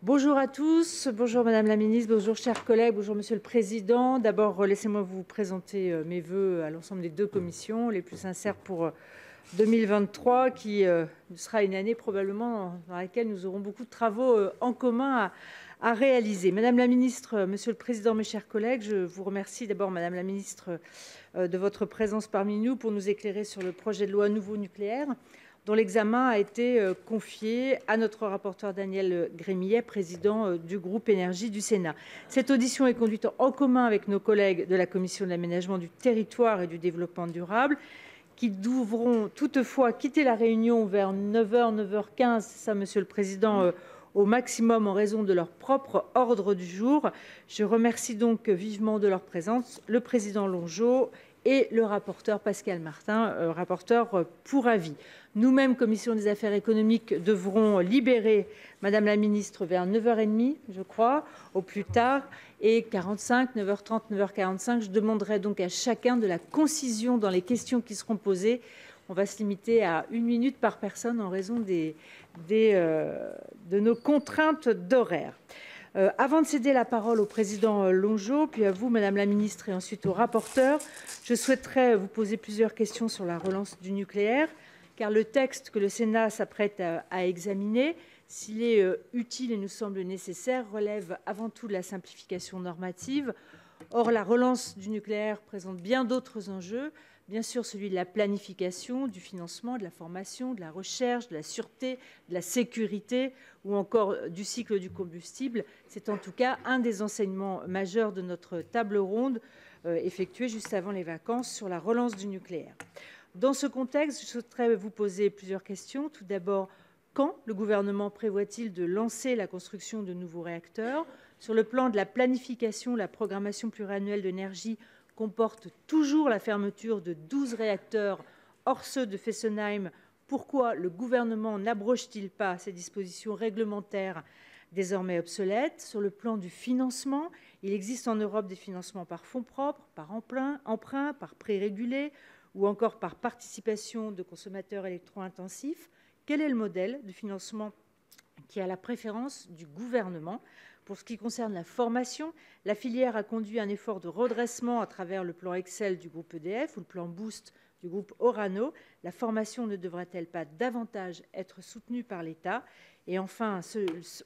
Bonjour à tous, bonjour Madame la Ministre, bonjour chers collègues, bonjour Monsieur le Président. D'abord, laissez-moi vous présenter mes vœux à l'ensemble des deux commissions, les plus sincères pour 2023, qui sera une année probablement dans laquelle nous aurons beaucoup de travaux en commun à réaliser. Madame la Ministre, Monsieur le Président, mes chers collègues, je vous remercie d'abord Madame la Ministre de votre présence parmi nous pour nous éclairer sur le projet de loi nouveau nucléaire, dont l'examen a été confié à notre rapporteur Daniel Gremillet, président du groupe Énergie du Sénat. Cette audition est conduite en commun avec nos collègues de la Commission de l'aménagement du territoire et du développement durable, qui devront toutefois quitter la réunion vers 9h, 9h15, c'est ça, Monsieur le Président, au maximum en raison de leur propre ordre du jour. Je remercie donc vivement de leur présence le Président Longeot et le rapporteur Pascal Martin, rapporteur pour avis. Nous-mêmes, Commission des affaires économiques, devrons libérer Madame la Ministre vers 9h30, je crois, au plus tard, et 45, 9h30, 9h45. Je demanderai donc à chacun de la concision dans les questions qui seront posées. On va se limiter à 1 minute par personne en raison de nos contraintes d'horaire. Avant de céder la parole au président Longeot, puis à vous, Madame la Ministre, et ensuite au rapporteur, je souhaiterais vous poser plusieurs questions sur la relance du nucléaire, car le texte que le Sénat s'apprête à examiner, s'il est utile et nous semble nécessaire, relève avant tout de la simplification normative. Or, la relance du nucléaire présente bien d'autres enjeux, bien sûr celui de la planification, du financement, de la formation, de la recherche, de la sûreté, de la sécurité ou encore du cycle du combustible. C'est en tout cas un des enseignements majeurs de notre table ronde effectuée juste avant les vacances sur la relance du nucléaire. Dans ce contexte, je souhaiterais vous poser plusieurs questions. Tout d'abord, quand le gouvernement prévoit-il de lancer la construction de nouveaux réacteurs? Sur le plan de la planification, la programmation pluriannuelle d'énergie comporte toujours la fermeture de 12 réacteurs hors ceux de Fessenheim. Pourquoi le gouvernement n'abroge-t-il pas ces dispositions réglementaires désormais obsolètes? Sur le plan du financement, il existe en Europe des financements par fonds propres, par emprunt, par prêts régulés ou encore par participation de consommateurs électro-intensifs. Quel est le modèle de financement qui a la préférence du gouvernement? Pour ce qui concerne la formation, la filière a conduit un effort de redressement à travers le plan Excel du groupe EDF ou le plan Boost du groupe Orano. La formation ne devrait-elle pas davantage être soutenue par l'État? Et enfin,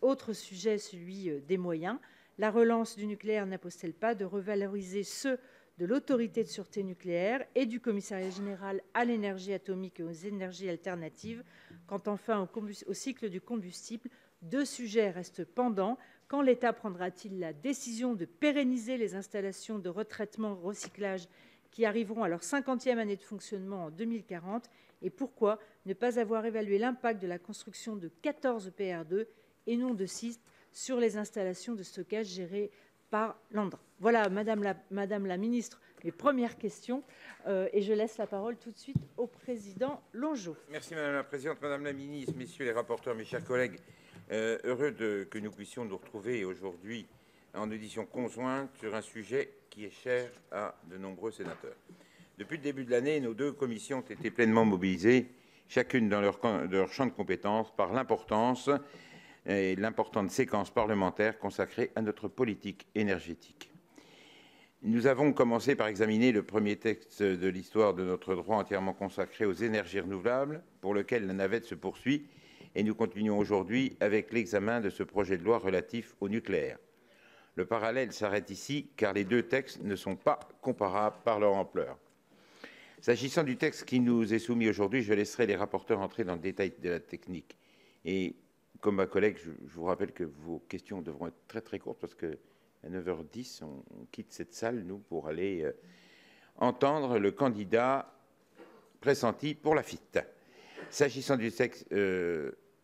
autre sujet, celui des moyens. La relance du nucléaire n'impose-t-elle pas de revaloriser ceux de l'autorité de sûreté nucléaire et du commissariat général à l'énergie atomique et aux énergies alternatives? Quant enfin au cycle du combustible, deux sujets restent pendants. Quand l'État prendra-t-il la décision de pérenniser les installations de retraitement-recyclage qui arriveront à leur 50e année de fonctionnement en 2040? Et pourquoi ne pas avoir évalué l'impact de la construction de 14 EPR2 et non de 6 sur les installations de stockage gérées par l'ANDRA? Voilà, Madame la Ministre, mes premières questions. Et je laisse la parole tout de suite au président Longeot. Merci Madame la Présidente, Madame la Ministre, Messieurs les rapporteurs, mes chers collègues. Heureux que nous puissions nous retrouver aujourd'hui en audition conjointe sur un sujet qui est cher à de nombreux sénateurs. Depuis le début de l'année, nos deux commissions ont été pleinement mobilisées, chacune dans leur champ de compétences, par l'importance et l'importante séquence parlementaire consacrée à notre politique énergétique. Nous avons commencé par examiner le premier texte de l'histoire de notre droit entièrement consacré aux énergies renouvelables, pour lequel la navette se poursuit, et nous continuons aujourd'hui avec l'examen de ce projet de loi relatif au nucléaire. Le parallèle s'arrête ici, car les deux textes ne sont pas comparables par leur ampleur. S'agissant du texte qui nous est soumis aujourd'hui, je laisserai les rapporteurs entrer dans le détail de la technique. Et comme ma collègue, je vous rappelle que vos questions devront être très très courtes, parce que à 9h10, on quitte cette salle, nous, pour aller entendre le candidat pressenti pour la FIT. S'agissant du texte,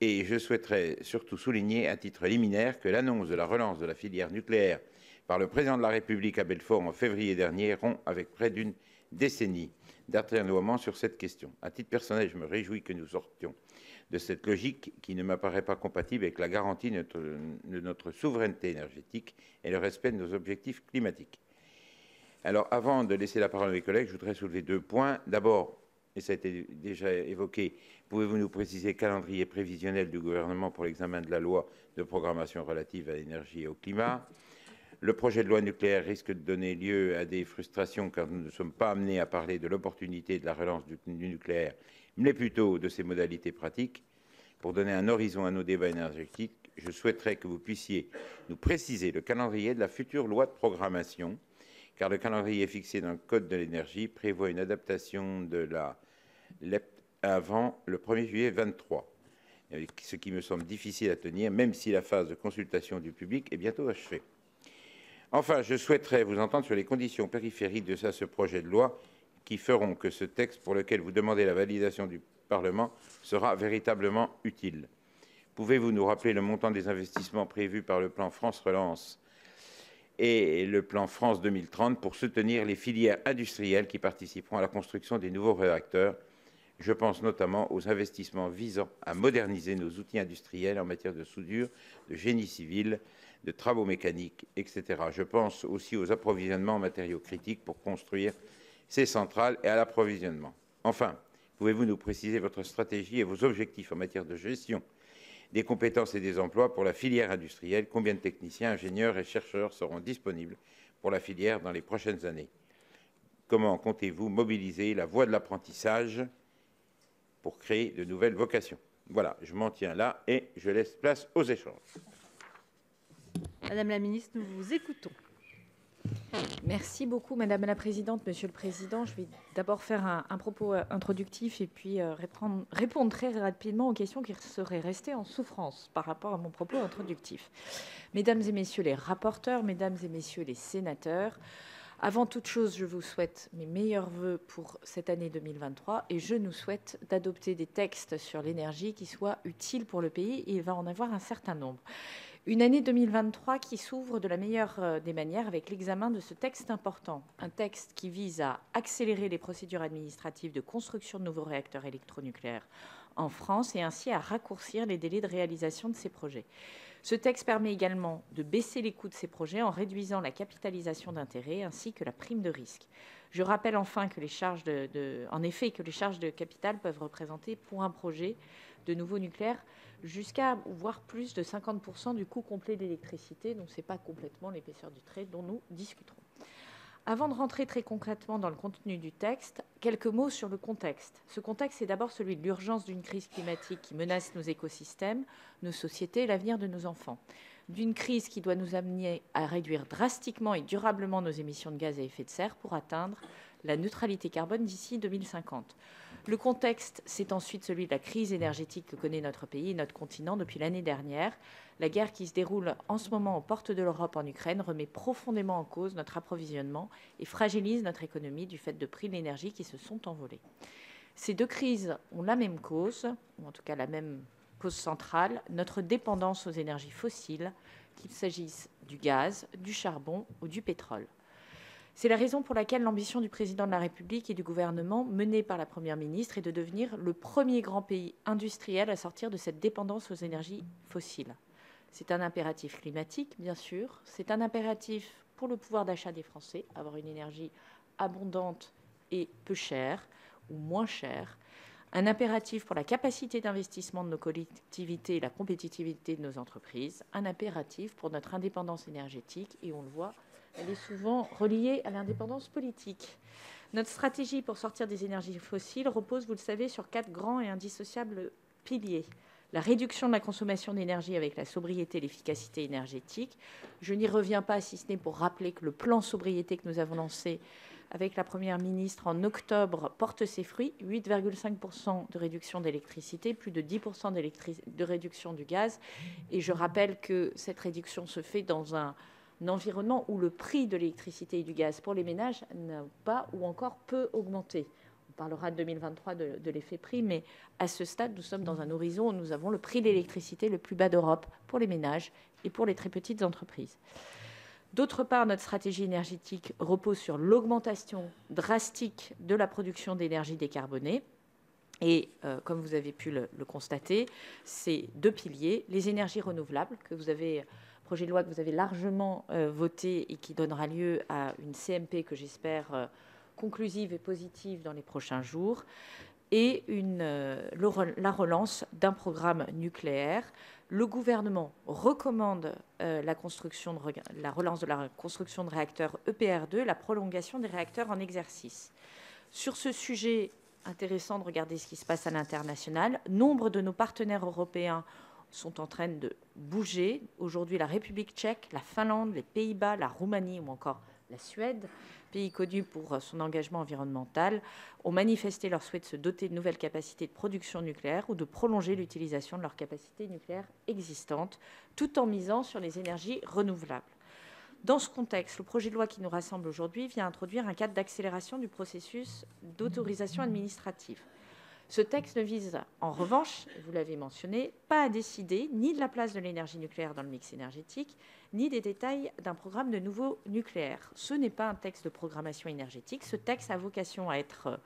et je souhaiterais surtout souligner à titre liminaire que l'annonce de la relance de la filière nucléaire par le président de la République à Belfort en février dernier rompt avec près d'une décennie d'atermoiement sur cette question. À titre personnel, je me réjouis que nous sortions de cette logique qui ne m'apparaît pas compatible avec la garantie de notre souveraineté énergétique et le respect de nos objectifs climatiques. Alors, avant de laisser la parole à mes collègues, je voudrais soulever deux points. D'abord, et ça a été déjà évoqué, pouvez-vous nous préciser le calendrier prévisionnel du gouvernement pour l'examen de la loi de programmation relative à l'énergie et au climat? Le projet de loi nucléaire risque de donner lieu à des frustrations car nous ne sommes pas amenés à parler de l'opportunité de la relance du nucléaire, mais plutôt de ses modalités pratiques. Pour donner un horizon à nos débats énergétiques, je souhaiterais que vous puissiez nous préciser le calendrier de la future loi de programmation, car le calendrier fixé dans le Code de l'énergie prévoit une adaptation de la LEP avant le 1er juillet 2023, ce qui me semble difficile à tenir, même si la phase de consultation du public est bientôt achevée. Enfin, je souhaiterais vous entendre sur les conditions périphériques de ce projet de loi qui feront que ce texte pour lequel vous demandez la validation du Parlement sera véritablement utile. Pouvez-vous nous rappeler le montant des investissements prévus par le plan France Relance et le plan France 2030 pour soutenir les filières industrielles qui participeront à la construction des nouveaux réacteurs? Je pense notamment aux investissements visant à moderniser nos outils industriels en matière de soudure, de génie civil, de travaux mécaniques, etc. Je pense aussi aux approvisionnements en matériaux critiques pour construire ces centrales et à l'approvisionnement. Enfin, pouvez-vous nous préciser votre stratégie et vos objectifs en matière de gestion des compétences et des emplois pour la filière industrielle? Combien de techniciens, ingénieurs et chercheurs seront disponibles pour la filière dans les prochaines années? Comment comptez-vous mobiliser la voie de l'apprentissage pour créer de nouvelles vocations? Voilà, je m'en tiens là et je laisse place aux échanges. Madame la ministre, nous vous écoutons. Merci beaucoup, Madame la Présidente, Monsieur le Président. Je vais d'abord faire un propos introductif et puis répondre très rapidement aux questions qui seraient restées en souffrance par rapport à mon propos introductif. Mesdames et Messieurs les rapporteurs, Mesdames et Messieurs les sénateurs, avant toute chose, je vous souhaite mes meilleurs voeux pour cette année 2023 et je nous souhaite d'adopter des textes sur l'énergie qui soient utiles pour le pays et il va en avoir un certain nombre. Une année 2023 qui s'ouvre de la meilleure des manières avec l'examen de ce texte important. Un texte qui vise à accélérer les procédures administratives de construction de nouveaux réacteurs électronucléaires en France et ainsi à raccourcir les délais de réalisation de ces projets. Ce texte permet également de baisser les coûts de ces projets en réduisant la capitalisation d'intérêt ainsi que la prime de risque. Je rappelle enfin que les charges que les charges de capital peuvent représenter pour un projet de nouveau nucléaire jusqu'à voire plus de 50% du coût complet de l'électricité. Donc, ce n'est pas complètement l'épaisseur du trait dont nous discuterons. Avant de rentrer très concrètement dans le contenu du texte, quelques mots sur le contexte. Ce contexte est d'abord celui de l'urgence d'une crise climatique qui menace nos écosystèmes, nos sociétés et l'avenir de nos enfants. D'une crise qui doit nous amener à réduire drastiquement et durablement nos émissions de gaz à effet de serre pour atteindre la neutralité carbone d'ici 2050. Le contexte, c'est ensuite celui de la crise énergétique que connaît notre pays et notre continent depuis l'année dernière. La guerre qui se déroule en ce moment aux portes de l'Europe en Ukraine remet profondément en cause notre approvisionnement et fragilise notre économie du fait de prix de l'énergie qui se sont envolés. Ces deux crises ont la même cause, ou en tout cas la même cause centrale, notre dépendance aux énergies fossiles, qu'il s'agisse du gaz, du charbon ou du pétrole. C'est la raison pour laquelle l'ambition du président de la République et du gouvernement, menée par la Première ministre, est de devenir le premier grand pays industriel à sortir de cette dépendance aux énergies fossiles. C'est un impératif climatique, bien sûr. C'est un impératif pour le pouvoir d'achat des Français, avoir une énergie abondante et peu chère ou moins chère. Un impératif pour la capacité d'investissement de nos collectivités et la compétitivité de nos entreprises. Un impératif pour notre indépendance énergétique et on le voit, elle est souvent reliée à l'indépendance politique. Notre stratégie pour sortir des énergies fossiles repose, vous le savez, sur 4 grands et indissociables piliers. La réduction de la consommation d'énergie avec la sobriété et l'efficacité énergétique. Je n'y reviens pas, si ce n'est pour rappeler que le plan sobriété que nous avons lancé avec la Première ministre en octobre porte ses fruits. 8,5% de réduction d'électricité, plus de 10% de réduction du gaz. Et je rappelle que cette réduction se fait dans un environnement où le prix de l'électricité et du gaz pour les ménages n'a pas ou encore peu augmenté. On parlera de 2023 de l'effet prix, mais à ce stade, nous sommes dans un horizon où nous avons le prix de l'électricité le plus bas d'Europe pour les ménages et pour les très petites entreprises. D'autre part, notre stratégie énergétique repose sur l'augmentation drastique de la production d'énergie décarbonée. Et comme vous avez pu le constater, ces 2 piliers, les énergies renouvelables, projet de loi que vous avez largement voté et qui donnera lieu à une CMP que j'espère conclusive et positive dans les prochains jours. et la relance d'un programme nucléaire. Le gouvernement recommande la relance de la construction de réacteurs EPR2, la prolongation des réacteurs en exercice. Sur ce sujet, intéressant de regarder ce qui se passe à l'international. Nombre de nos partenaires européens sont en train de bouger. Aujourd'hui, la République tchèque, la Finlande, les Pays-Bas, la Roumanie ou encore la Suède, pays connu pour son engagement environnemental, ont manifesté leur souhait de se doter de nouvelles capacités de production nucléaire ou de prolonger l'utilisation de leurs capacités nucléaires existantes, tout en misant sur les énergies renouvelables. Dans ce contexte, le projet de loi qui nous rassemble aujourd'hui vient introduire un cadre d'accélération du processus d'autorisation administrative. Ce texte ne vise, en revanche, vous l'avez mentionné, pas à décider ni de la place de l'énergie nucléaire dans le mix énergétique, ni des détails d'un programme de nouveau nucléaire. Ce n'est pas un texte de programmation énergétique. Ce texte a vocation à être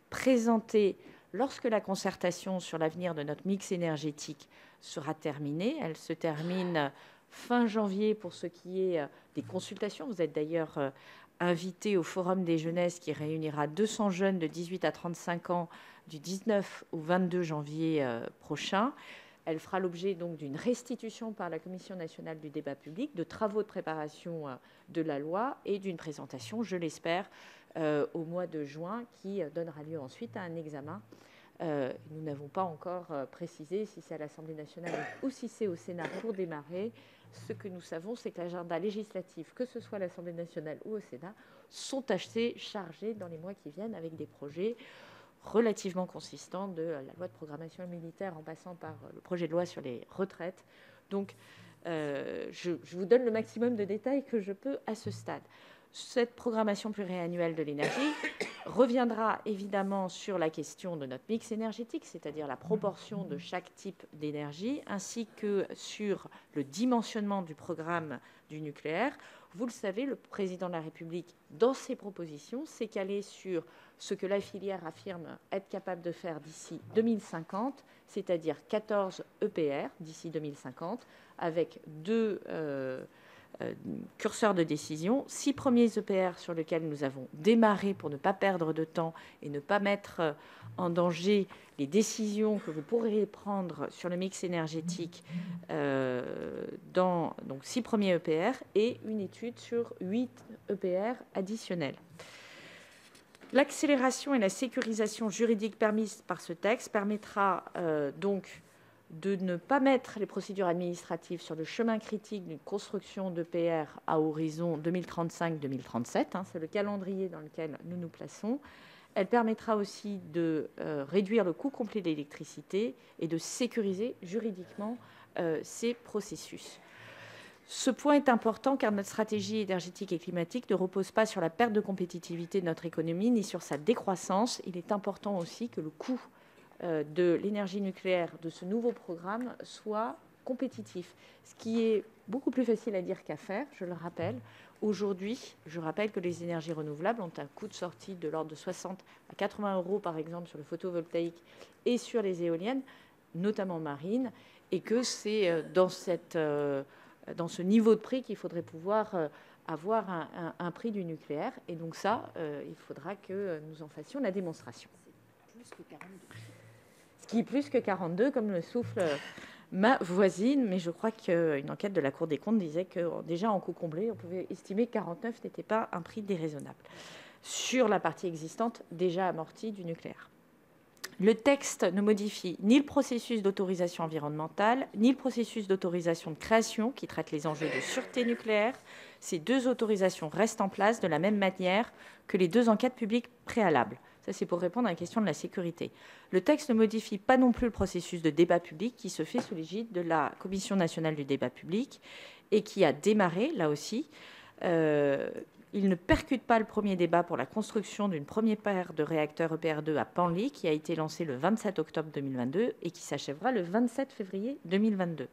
présenté lorsque la concertation sur l'avenir de notre mix énergétique sera terminée. Elle se termine fin janvier pour ce qui est des consultations. Vous êtes d'ailleurs invité au Forum des jeunesses qui réunira 200 jeunes de 18 à 35 ans du 19 au 22 janvier prochain. Elle fera l'objet donc d'une restitution par la Commission nationale du débat public, de travaux de préparation de la loi et d'une présentation, je l'espère, au mois de juin, qui donnera lieu ensuite à un examen. Nous n'avons pas encore précisé si c'est à l'Assemblée nationale ou si c'est au Sénat pour démarrer. Ce que nous savons, c'est que l'agenda législatif, que ce soit à l'Assemblée nationale ou au Sénat, sont assez chargés dans les mois qui viennent avec des projets relativement consistants, de la loi de programmation militaire en passant par le projet de loi sur les retraites. Donc, je vous donne le maximum de détails que je peux à ce stade. Cette programmation pluriannuelle de l'énergie reviendra évidemment sur la question de notre mix énergétique, c'est-à-dire la proportion de chaque type d'énergie, ainsi que sur le dimensionnement du programme du nucléaire. Vous le savez, le président de la République, dans ses propositions, s'est calé sur ce que la filière affirme être capable de faire d'ici 2050, c'est-à-dire 14 EPR d'ici 2050, avec deux curseurs de décision, 6 premiers EPR sur lesquels nous avons démarré pour ne pas perdre de temps et ne pas mettre en danger les décisions que vous pourriez prendre sur le mix énergétique donc 6 premiers EPR et une étude sur 8 EPR additionnels. L'accélération et la sécurisation juridique permise par ce texte permettra donc de ne pas mettre les procédures administratives sur le chemin critique d'une construction d'EPR à horizon 2035-2037. C'est le calendrier dans lequel nous nous plaçons. Elle permettra aussi de réduire le coût complet de l'électricité et de sécuriser juridiquement ces processus. Ce point est important car notre stratégie énergétique et climatique ne repose pas sur la perte de compétitivité de notre économie ni sur sa décroissance. Il est important aussi que le coût de l'énergie nucléaire de ce nouveau programme soit compétitif, ce qui est beaucoup plus facile à dire qu'à faire, je le rappelle. Aujourd'hui, je rappelle que les énergies renouvelables ont un coût de sortie de l'ordre de 60 à 80 euros, par exemple, sur le photovoltaïque et sur les éoliennes, notamment marines, et que c'est dans ce niveau de prix qu'il faudrait pouvoir avoir un prix du nucléaire. Et donc ça, il faudra que nous en fassions la démonstration. C'est plus que 42. Ce qui est plus que 42, comme le souffle ma voisine, mais je crois qu'une enquête de la Cour des comptes disait que déjà en coût comblé, on pouvait estimer que 49 n'était pas un prix déraisonnable sur la partie existante déjà amortie du nucléaire. Le texte ne modifie ni le processus d'autorisation environnementale, ni le processus d'autorisation de création qui traite les enjeux de sûreté nucléaire. Ces deux autorisations restent en place de la même manière que les deux enquêtes publiques préalables. Ça, c'est pour répondre à la question de la sécurité. Le texte ne modifie pas non plus le processus de débat public qui se fait sous l'égide de la Commission nationale du débat public et qui a démarré, là aussi. Il ne percute pas le premier débat pour la construction d'une première paire de réacteurs EPR2 à Penly, qui a été lancé le 27 octobre 2022 et qui s'achèvera le 27 février 2022.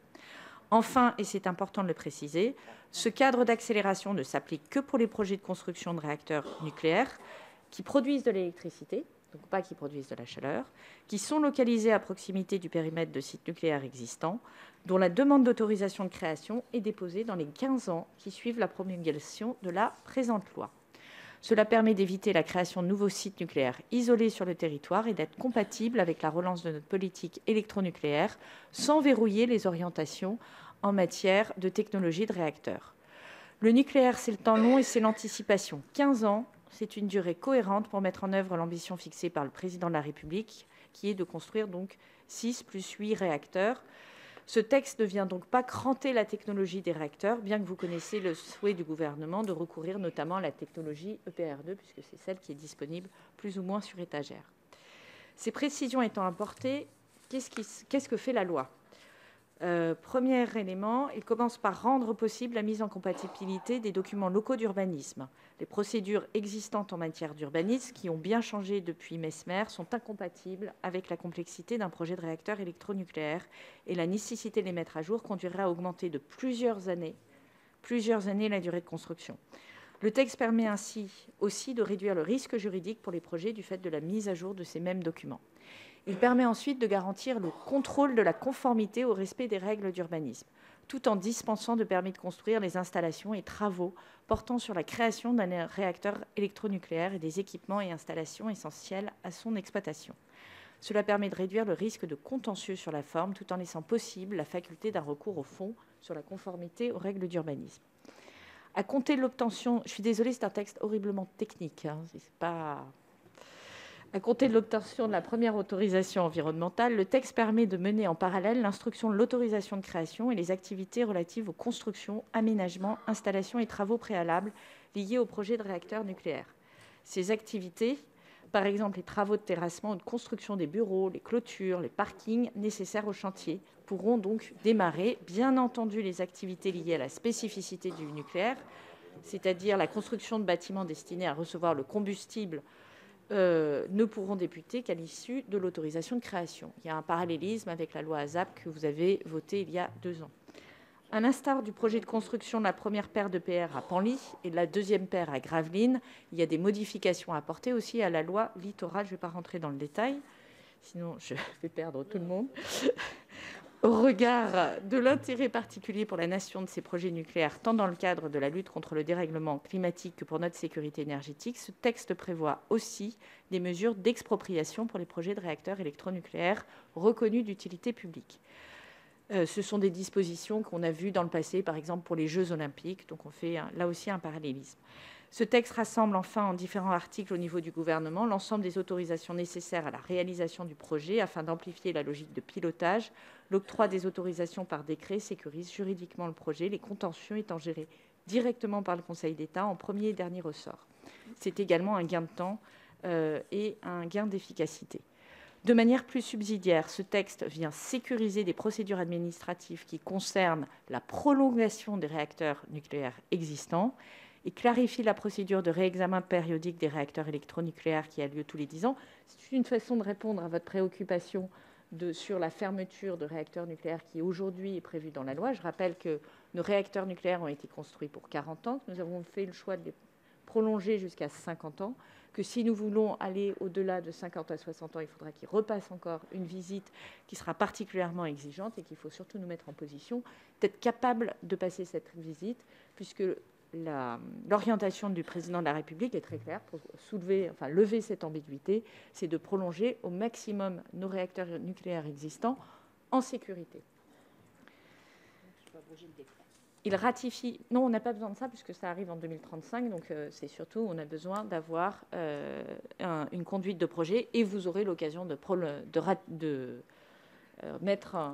Enfin, et c'est important de le préciser, ce cadre d'accélération ne s'applique que pour les projets de construction de réacteurs nucléaires qui produisent de l'électricité, donc pas qui produisent de la chaleur, qui sont localisés à proximité du périmètre de sites nucléaires existants, dont la demande d'autorisation de création est déposée dans les 15 ans qui suivent la promulgation de la présente loi. Cela permet d'éviter la création de nouveaux sites nucléaires isolés sur le territoire et d'être compatible avec la relance de notre politique électronucléaire sans verrouiller les orientations en matière de technologie de réacteur. Le nucléaire, c'est le temps long et c'est l'anticipation. 15 ans, c'est une durée cohérente pour mettre en œuvre l'ambition fixée par le président de la République, qui est de construire donc 6 plus 8 réacteurs. Ce texte ne vient donc pas cranter la technologie des réacteurs, bien que vous connaissiez le souhait du gouvernement de recourir notamment à la technologie EPR2, puisque c'est celle qui est disponible plus ou moins sur étagère. Ces précisions étant apportées, qu'est-ce que fait la loi ? Premier élément, il commence par rendre possible la mise en compatibilité des documents locaux d'urbanisme. Les procédures existantes en matière d'urbanisme, qui ont bien changé depuis Messmer, sont incompatibles avec la complexité d'un projet de réacteur électronucléaire et la nécessité de les mettre à jour conduirait à augmenter de plusieurs années la durée de construction. Le texte permet ainsi aussi de réduire le risque juridique pour les projets du fait de la mise à jour de ces mêmes documents. Il permet ensuite de garantir le contrôle de la conformité au respect des règles d'urbanisme, tout en dispensant de permis de construire les installations et travaux portant sur la création d'un réacteur électronucléaire et des équipements et installations essentiels à son exploitation. Cela permet de réduire le risque de contentieux sur la forme, tout en laissant possible la faculté d'un recours au fond sur la conformité aux règles d'urbanisme. À compter de l'obtention, je suis désolée, c'est un texte horriblement technique, c'est pas... À compter de l'obtention de la première autorisation environnementale, le texte permet de mener en parallèle l'instruction de l'autorisation de création et les activités relatives aux constructions, aménagements, installations et travaux préalables liés au projet de réacteur nucléaire. Ces activités, par exemple les travaux de terrassement ou de construction des bureaux, les clôtures, les parkings nécessaires au chantier, pourront donc démarrer. Bien entendu, les activités liées à la spécificité du nucléaire, c'est-à-dire la construction de bâtiments destinés à recevoir le combustible, ne pourront débuter qu'à l'issue de l'autorisation de création. Il y a un parallélisme avec la loi ASAP que vous avez votée il y a 2 ans. À l'instar du projet de construction de la première paire de PR à Penly et de la deuxième paire à Gravelines, il y a des modifications à apporter aussi à la loi Littoral. Je ne vais pas rentrer dans le détail, sinon je vais perdre tout le monde. Au regard de l'intérêt particulier pour la nation de ces projets nucléaires, tant dans le cadre de la lutte contre le dérèglement climatique que pour notre sécurité énergétique, ce texte prévoit aussi des mesures d'expropriation pour les projets de réacteurs électronucléaires reconnus d'utilité publique. Ce sont des dispositions qu'on a vues dans le passé, par exemple pour les Jeux olympiques, donc on fait là aussi un parallélisme. Ce texte rassemble enfin en différents articles au niveau du gouvernement l'ensemble des autorisations nécessaires à la réalisation du projet afin d'amplifier la logique de pilotage. L'octroi des autorisations par décret sécurise juridiquement le projet, les contentieux étant gérés directement par le Conseil d'État en premier et dernier ressort. C'est également un gain de temps et un gain d'efficacité. De manière plus subsidiaire, ce texte vient sécuriser des procédures administratives qui concernent la prolongation des réacteurs nucléaires existants et clarifie la procédure de réexamen périodique des réacteurs électronucléaires qui a lieu tous les 10 ans. C'est une façon de répondre à votre préoccupation sur la fermeture de réacteurs nucléaires qui aujourd'hui est prévue dans la loi. Je rappelle que nos réacteurs nucléaires ont été construits pour 40 ans, que nous avons fait le choix de les prolonger jusqu'à 50 ans, que si nous voulons aller au-delà de 50 à 60 ans, il faudra qu'ils repassent encore une visite qui sera particulièrement exigeante et qu'il faut surtout nous mettre en position d'être capable de passer cette visite, puisque l'orientation du président de la République est très claire pour lever cette ambiguïté, c'est de prolonger au maximum nos réacteurs nucléaires existants en sécurité. Il ratifie... Non, on n'a pas besoin de ça puisque ça arrive en 2035, donc c'est surtout on a besoin d'avoir une conduite de projet et vous aurez l'occasion de mettre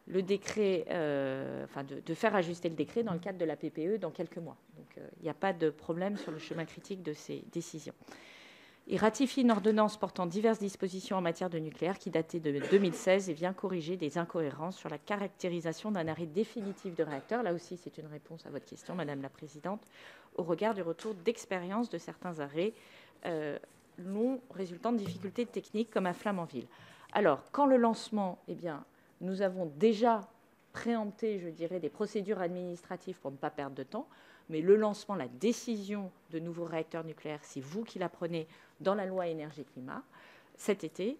le décret, de faire ajuster le décret dans le cadre de la PPE dans quelques mois. Donc, il n'y a pas de problème sur le chemin critique de ces décisions. Il ratifie une ordonnance portant diverses dispositions en matière de nucléaire qui datait de 2016 et vient corriger des incohérences sur la caractérisation d'un arrêt définitif de réacteur. Là aussi, c'est une réponse à votre question, Madame la Présidente, au regard du retour d'expérience de certains arrêts longs résultant de difficultés techniques comme à Flamanville. Alors, quand le lancement, nous avons déjà préempté, je dirais, des procédures administratives pour ne pas perdre de temps, mais le lancement, la décision de nouveaux réacteurs nucléaires, c'est vous qui la prenez dans la loi énergie-climat cet été.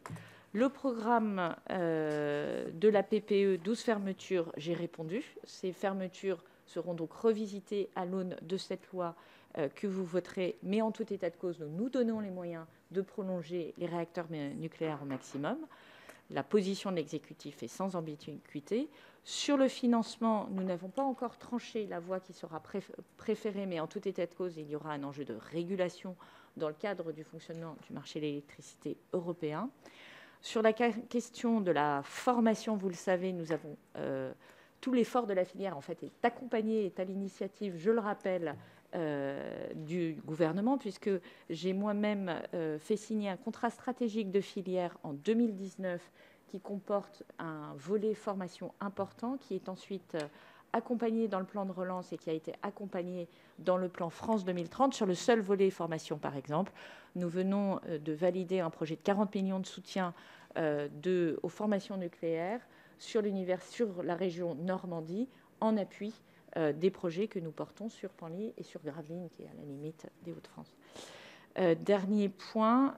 Le programme de la PPE, 12 fermetures, j'ai répondu. Ces fermetures seront donc revisitées à l'aune de cette loi que vous voterez, mais en tout état de cause, nous nous donnons les moyens de prolonger les réacteurs nucléaires au maximum. La position de l'exécutif est sans ambiguïté. Sur le financement, nous n'avons pas encore tranché la voie qui sera préférée, mais en tout état de cause, il y aura un enjeu de régulation dans le cadre du fonctionnement du marché de l'électricité européen. Sur la question de la formation, vous le savez, nous avons tout l'effort de la filière en fait est accompagné, est à l'initiative, je le rappelle, du gouvernement, puisque j'ai moi-même fait signer un contrat stratégique de filière en 2019 qui comporte un volet formation important, qui est ensuite accompagné dans le plan de relance et qui a été accompagné dans le plan France 2030. Sur le seul volet formation, par exemple, nous venons de valider un projet de 40 millions de soutien aux formations nucléaires sur la région Normandie, en appui des projets que nous portons sur Penly et sur Gravelines, qui est à la limite des Hauts-de-France. Dernier point,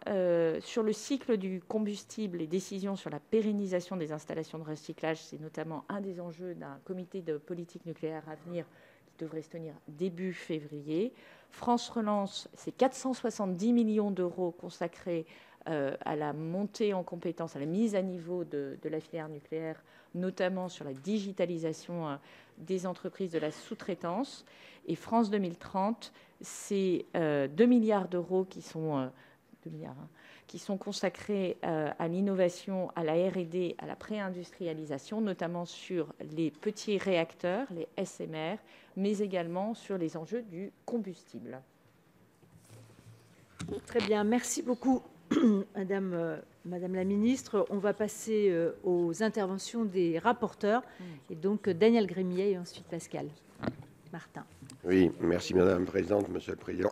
sur le cycle du combustible, les décisions sur la pérennisation des installations de recyclage, c'est notamment un des enjeux d'un comité de politique nucléaire à venir qui devrait se tenir début février. France Relance, c'est 470 millions d'euros consacrés à la montée en compétences, à la mise à niveau de la filière nucléaire, notamment sur la digitalisation des entreprises de la sous-traitance. Et France 2030, c'est 2 milliards d'euros qui sont consacrés à l'innovation, à la R&D, à la pré-industrialisation, notamment sur les petits réacteurs, les SMR, mais également sur les enjeux du combustible. Très bien, merci beaucoup, Madame la Ministre. On va passer aux interventions des rapporteurs, et donc Daniel Gremillet et ensuite Pascal Martin. Oui, merci Madame la Présidente, Monsieur le Président.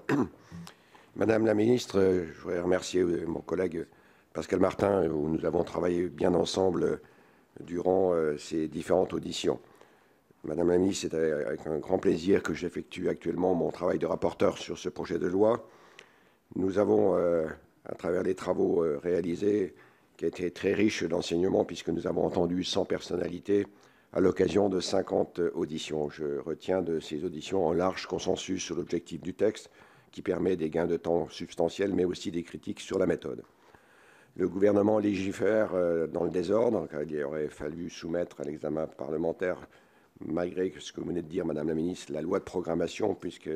Madame la Ministre, je voudrais remercier mon collègue Pascal Martin, où nous avons travaillé bien ensemble durant ces différentes auditions. Madame la Ministre, c'est avec un grand plaisir que j'effectue actuellement mon travail de rapporteur sur ce projet de loi. Nous avons, à travers les travaux réalisés, qui étaient très riches d'enseignements, puisque nous avons entendu 100 personnalités à l'occasion de 50 auditions. Je retiens de ces auditions un large consensus sur l'objectif du texte, qui permet des gains de temps substantiels, mais aussi des critiques sur la méthode. Le gouvernement légifère dans le désordre. Il aurait fallu soumettre à l'examen parlementaire, malgré ce que vous venez de dire, Madame la Ministre, la loi de programmation, puisque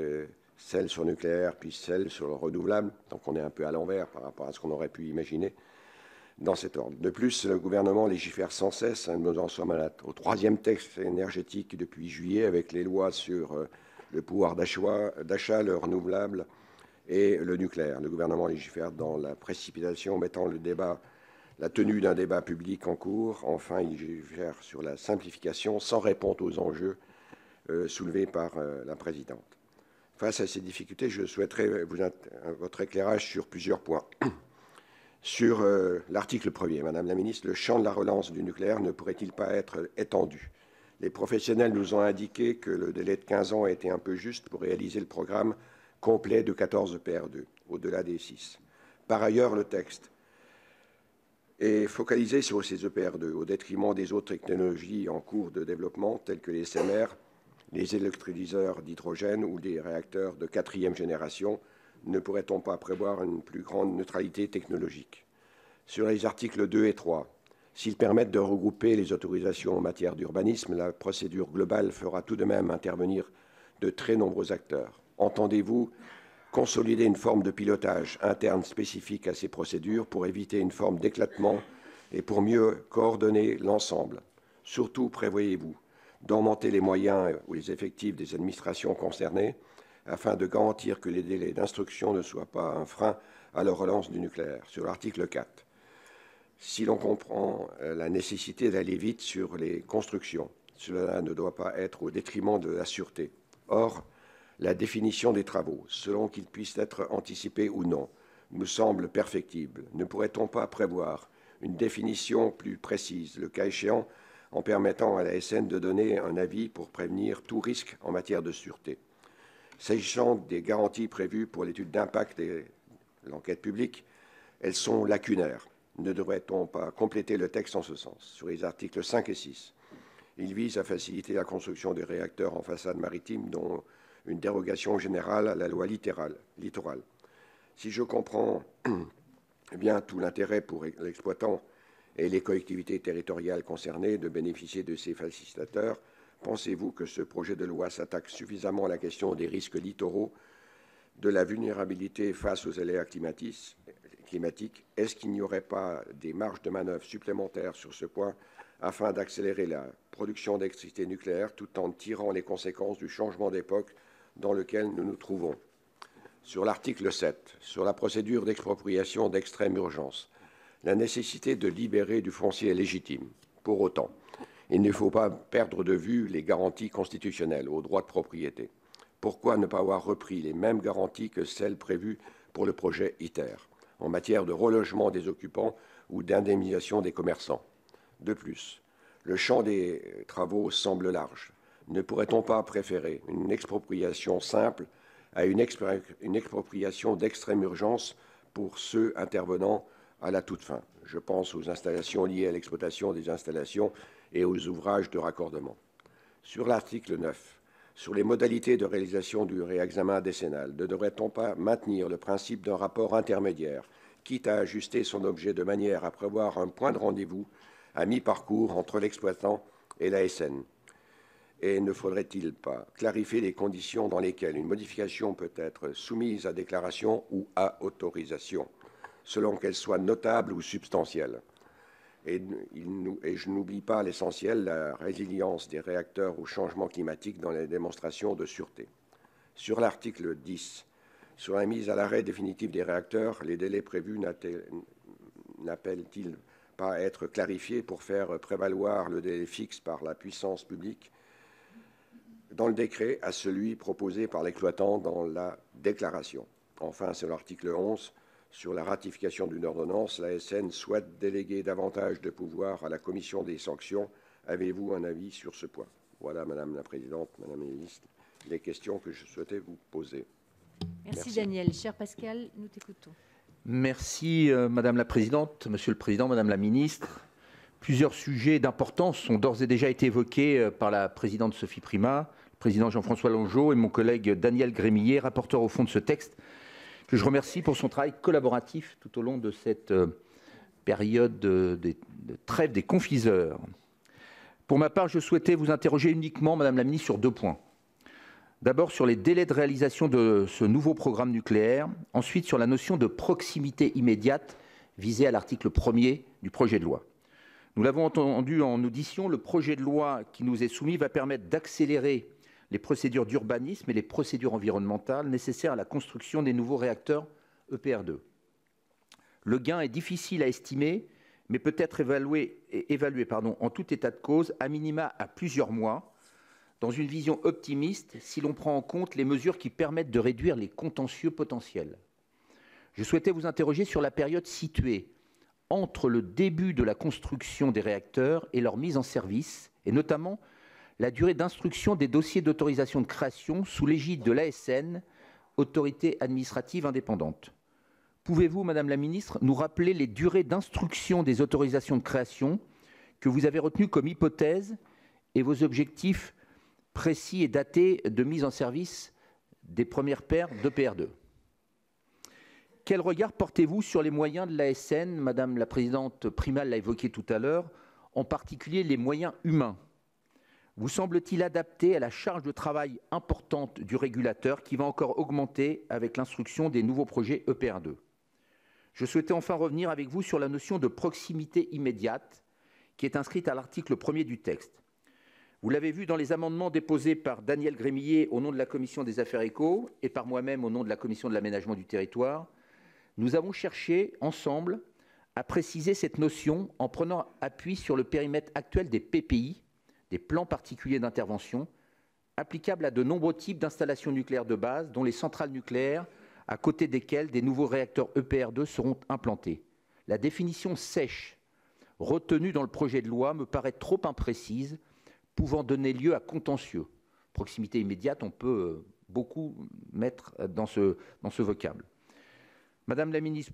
celle sur le nucléaire, puis celle sur le renouvelable. Donc on est un peu à l'envers par rapport à ce qu'on aurait pu imaginer dans cet ordre. De plus, le gouvernement légifère sans cesse. Nous en sommes au troisième texte énergétique depuis juillet, avec les lois sur le pouvoir d'achat, le renouvelable et le nucléaire. Le gouvernement légifère dans la précipitation, mettant la tenue d'un débat public en cours. Enfin, il légifère sur la simplification, sans répondre aux enjeux soulevés par la présidente. Face à ces difficultés, je souhaiterais votre éclairage sur plusieurs points. Sur l'article 1er, Madame la Ministre, le champ de la relance du nucléaire ne pourrait-il pas être étendu? Les professionnels nous ont indiqué que le délai de 15 ans était un peu juste pour réaliser le programme complet de 14 EPR2, au-delà des 6. Par ailleurs, le texte est focalisé sur ces EPR2, au détriment des autres technologies en cours de développement, telles que les SMR, les électrolyseurs d'hydrogène ou les réacteurs de 4e génération. Ne pourrait-on pas prévoir une plus grande neutralité technologique? Sur les articles 2 et 3, s'ils permettent de regrouper les autorisations en matière d'urbanisme, la procédure globale fera tout de même intervenir de très nombreux acteurs. Entendez-vous consolider une forme de pilotage interne spécifique à ces procédures pour éviter une forme d'éclatement et pour mieux coordonner l'ensemble? Surtout, prévoyez-vous d'augmenter les moyens ou les effectifs des administrations concernées afin de garantir que les délais d'instruction ne soient pas un frein à la relance du nucléaire? Sur l'article 4, si l'on comprend la nécessité d'aller vite sur les constructions, cela ne doit pas être au détriment de la sûreté. Or, la définition des travaux, selon qu'ils puissent être anticipés ou non, me semble perfectible. Ne pourrait-on pas prévoir une définition plus précise, le cas échéant, en permettant à la SN de donner un avis pour prévenir tout risque en matière de sûreté? S'agissant des garanties prévues pour l'étude d'impact et l'enquête publique, elles sont lacunaires. Ne devrait-on pas compléter le texte en ce sens? Sur les articles 5 et 6, ils visent à faciliter la construction des réacteurs en façade maritime, dont une dérogation générale à la loi littorale. Si je comprends bien tout l'intérêt pour l'exploitant et les collectivités territoriales concernées de bénéficier de ces facilitateurs, pensez-vous que ce projet de loi s'attaque suffisamment à la question des risques littoraux, de la vulnérabilité face aux aléas climatiques? Est-ce qu'il n'y aurait pas des marges de manœuvre supplémentaires sur ce point afin d'accélérer la production d'électricité nucléaire tout en tirant les conséquences du changement d'époque dans lequel nous nous trouvons? Sur l'article 7, sur la procédure d'expropriation d'extrême urgence, la nécessité de libérer du foncier est légitime. Pour autant, il ne faut pas perdre de vue les garanties constitutionnelles aux droits de propriété. Pourquoi ne pas avoir repris les mêmes garanties que celles prévues pour le projet ITER en matière de relogement des occupants ou d'indemnisation des commerçants? De plus, le champ des travaux semble large. Ne pourrait-on pas préférer une expropriation simple à une expropriation d'extrême urgence pour ceux intervenant à la toute fin? Je pense aux installations liées à l'exploitation des installations et aux ouvrages de raccordement. Sur l'article 9, sur les modalités de réalisation du réexamen décennal, ne devrait-on pas maintenir le principe d'un rapport intermédiaire, quitte à ajuster son objet de manière à prévoir un point de rendez-vous à mi-parcours entre l'exploitant et l'ASN? Et ne faudrait-il pas clarifier les conditions dans lesquelles une modification peut être soumise à déclaration ou à autorisation, selon qu'elle soit notable ou substantielle? Et je n'oublie pas l'essentiel, la résilience des réacteurs au changement climatique dans les démonstrations de sûreté. Sur l'article 10, sur la mise à l'arrêt définitif des réacteurs, les délais prévus n'appellent-ils pas à être clarifiés pour faire prévaloir le délai fixe par la puissance publique dans le décret à celui proposé par l'exploitant dans la déclaration? Enfin, c'est l'article 11, sur la ratification d'une ordonnance. L'ASN souhaite déléguer davantage de pouvoir à la commission des sanctions. Avez-vous un avis sur ce point? Voilà, Madame la Présidente, Madame la Ministre, les questions que je souhaitais vous poser. Merci. Daniel. Cher Pascal, nous t'écoutons. Merci, Madame la Présidente, Monsieur le Président, Madame la Ministre. Plusieurs sujets d'importance ont d'ores et déjà été évoqués par la Présidente Sophie Primas, le Président Jean-François Longeot et mon collègue Daniel Grémillet, rapporteur au fond de ce texte, que je remercie pour son travail collaboratif tout au long de cette période de trêve des confiseurs. Pour ma part, je souhaitais vous interroger uniquement, Madame la Ministre, sur deux points. D'abord sur les délais de réalisation de ce nouveau programme nucléaire, ensuite sur la notion de proximité immédiate visée à l'article 1er du projet de loi. Nous l'avons entendu en audition, le projet de loi qui nous est soumis va permettre d'accélérer les procédures d'urbanisme et les procédures environnementales nécessaires à la construction des nouveaux réacteurs EPR2. Le gain est difficile à estimer, mais peut être évalué en tout état de cause, à minima à plusieurs mois, dans une vision optimiste si l'on prend en compte les mesures qui permettent de réduire les contentieux potentiels. Je souhaitais vous interroger sur la période située entre le début de la construction des réacteurs et leur mise en service, et notamment la durée d'instruction des dossiers d'autorisation de création sous l'égide de l'ASN, autorité administrative indépendante. Pouvez-vous, Madame la Ministre, nous rappeler les durées d'instruction des autorisations de création que vous avez retenues comme hypothèse et vos objectifs précis et datés de mise en service des premières paires d'EPR2? Quel regard portez-vous sur les moyens de l'ASN? Madame la Présidente Primas l'a évoqué tout à l'heure, en particulier les moyens humains. Vous semble-t-il adapté à la charge de travail importante du régulateur qui va encore augmenter avec l'instruction des nouveaux projets EPR2? Je souhaitais enfin revenir avec vous sur la notion de proximité immédiate qui est inscrite à l'article 1er du texte. Vous l'avez vu dans les amendements déposés par Daniel Grémillet au nom de la Commission des Affaires éco et par moi-même au nom de la Commission de l'aménagement du territoire. Nous avons cherché ensemble à préciser cette notion en prenant appui sur le périmètre actuel des PPI, des plans particuliers d'intervention, applicables à de nombreux types d'installations nucléaires de base, dont les centrales nucléaires, à côté desquelles des nouveaux réacteurs EPR2 seront implantés. La définition sèche retenue dans le projet de loi me paraît trop imprécise, pouvant donner lieu à contentieux. Proximité immédiate, on peut beaucoup mettre dans ce vocable. Madame la Ministre,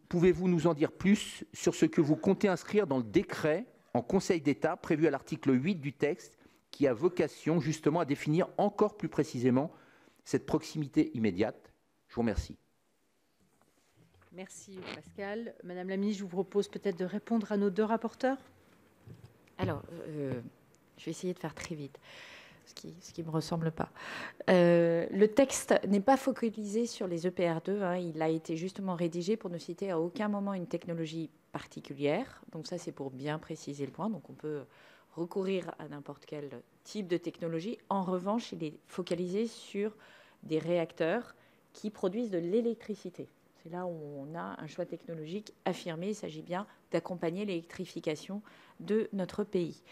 pouvez-vous nous en dire plus sur ce que vous comptez inscrire dans le décret en Conseil d'État prévu à l'article 8 du texte qui a vocation justement à définir encore plus précisément cette proximité immédiate. Je vous remercie. Merci Pascal. Madame la ministre, je vous propose peut-être de répondre à nos deux rapporteurs. Alors, je vais essayer de faire très vite, ce qui ne me ressemble pas. Le texte n'est pas focalisé sur les EPR2. Hein. Il a été justement rédigé pour ne citer à aucun moment une technologie particulière. Donc ça, c'est pour bien préciser le point. Donc on peut recourir à n'importe quel type de technologie. En revanche, il est focalisé sur des réacteurs qui produisent de l'électricité. C'est là où on a un choix technologique affirmé. Il s'agit bien d'accompagner l'électrification de notre pays.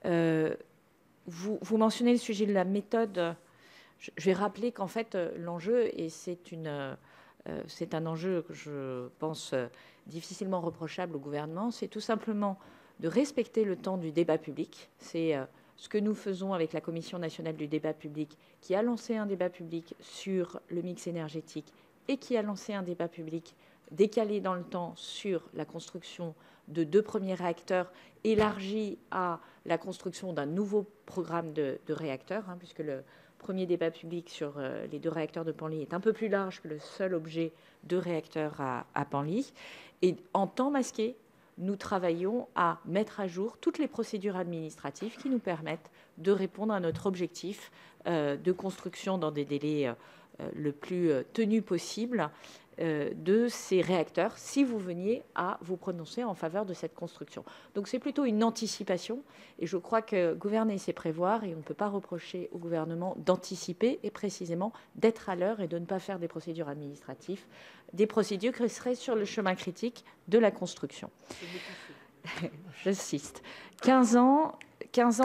Vous mentionnez le sujet de la méthode. Je vais rappeler qu'en fait, l'enjeu, et c'est un enjeu que je pense difficilement reprochable au gouvernement, c'est tout simplement de respecter le temps du débat public. C'est ce que nous faisons avec la Commission nationale du débat public, qui a lancé un débat public sur le mix énergétique et qui a lancé un débat public décalé dans le temps sur la construction de 2 premiers réacteurs, élargi à la construction d'un nouveau programme de réacteurs, hein, puisque le premier débat public sur les 2 réacteurs de Penly est un peu plus large que le seul objet de réacteurs à Penly. Et en temps masqué, nous travaillons à mettre à jour toutes les procédures administratives qui nous permettent de répondre à notre objectif de construction dans des délais le plus tenus possible de ces réacteurs, si vous veniez à vous prononcer en faveur de cette construction. Donc c'est plutôt une anticipation, et je crois que gouverner, c'est prévoir, et on ne peut pas reprocher au gouvernement d'anticiper, et précisément d'être à l'heure et de ne pas faire des procédures administratives, des procédures qui seraient sur le chemin critique de la construction. J'insiste. 15 ans,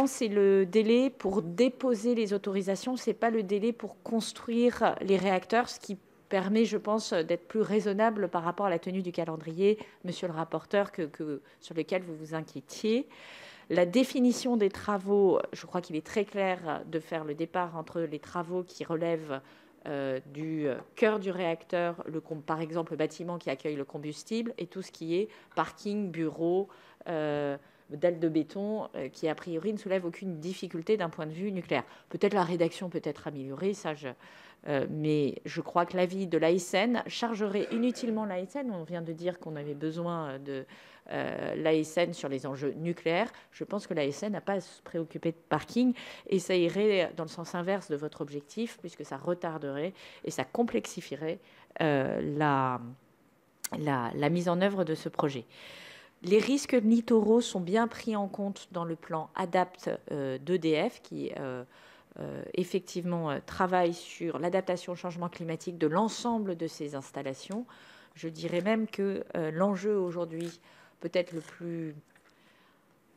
c'est le délai pour déposer les autorisations, ce n'est pas le délai pour construire les réacteurs, ce qui permet, je pense, d'être plus raisonnable par rapport à la tenue du calendrier, monsieur le rapporteur, sur lequel vous vous inquiétiez. La définition des travaux, je crois qu'il est très clair de faire le départ entre les travaux qui relèvent du cœur du réacteur, par exemple le bâtiment qui accueille le combustible, et tout ce qui est parking, bureau, dalle de béton, qui a priori ne soulève aucune difficulté d'un point de vue nucléaire. Peut-être la rédaction peut être améliorée, mais je crois que l'avis de l'ASN chargerait inutilement l'ASN. On vient de dire qu'on avait besoin de l'ASN sur les enjeux nucléaires. Je pense que l'ASN n'a pas à se préoccuper de parking, et ça irait dans le sens inverse de votre objectif, puisque ça retarderait et ça complexifierait la mise en œuvre de ce projet. Les risques littoraux sont bien pris en compte dans le plan ADAPT d'EDF, qui effectivement travaille sur l'adaptation au changement climatique de l'ensemble de ces installations. Je dirais même que l'enjeu aujourd'hui, peut-être le plus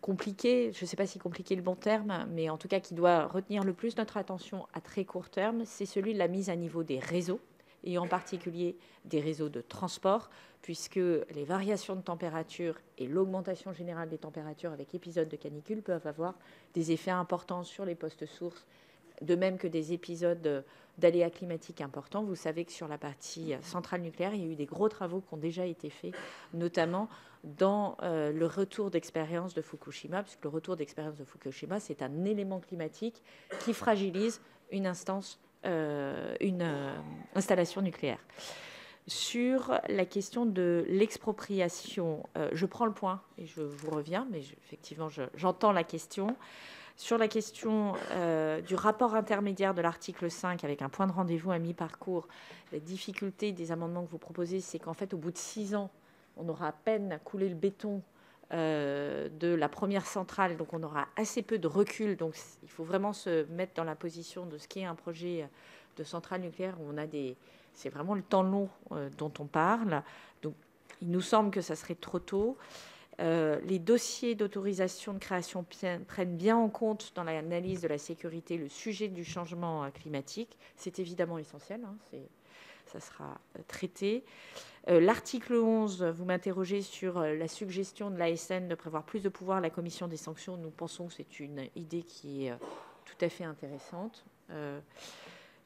compliqué, je ne sais pas si compliqué est le bon terme, mais en tout cas qui doit retenir le plus notre attention à très court terme, c'est celui de la mise à niveau des réseaux, et en particulier des réseaux de transport, puisque les variations de température et l'augmentation générale des températures avec épisodes de canicule peuvent avoir des effets importants sur les postes sources, de même que des épisodes d'aléas climatiques importants. Vous savez que sur la partie centrale nucléaire, il y a eu des gros travaux qui ont déjà été faits, notamment dans le retour d'expérience de Fukushima, puisque le retour d'expérience de Fukushima, c'est un élément climatique qui fragilise une installation nucléaire. Sur la question de l'expropriation, je prends le point et je vous reviens, mais effectivement, j'entends la question. Sur la question du rapport intermédiaire de l'article 5 avec un point de rendez-vous à mi-parcours, la difficulté des amendements que vous proposez, c'est qu'en fait, au bout de 6 ans, on aura à peine coulé le béton de la première centrale, donc on aura assez peu de recul. Donc il faut vraiment se mettre dans la position de ce qu'est un projet de centrale nucléaire où c'est vraiment le temps long dont on parle. Donc il nous semble que ça serait trop tôt. Les dossiers d'autorisation de création prennent bien en compte dans l'analyse de la sécurité le sujet du changement climatique. C'est évidemment essentiel, hein, ça sera traité. L'article 11, vous m'interrogez sur la suggestion de l'ASN de prévoir plus de pouvoir à la commission des sanctions. Nous pensons que c'est une idée qui est tout à fait intéressante.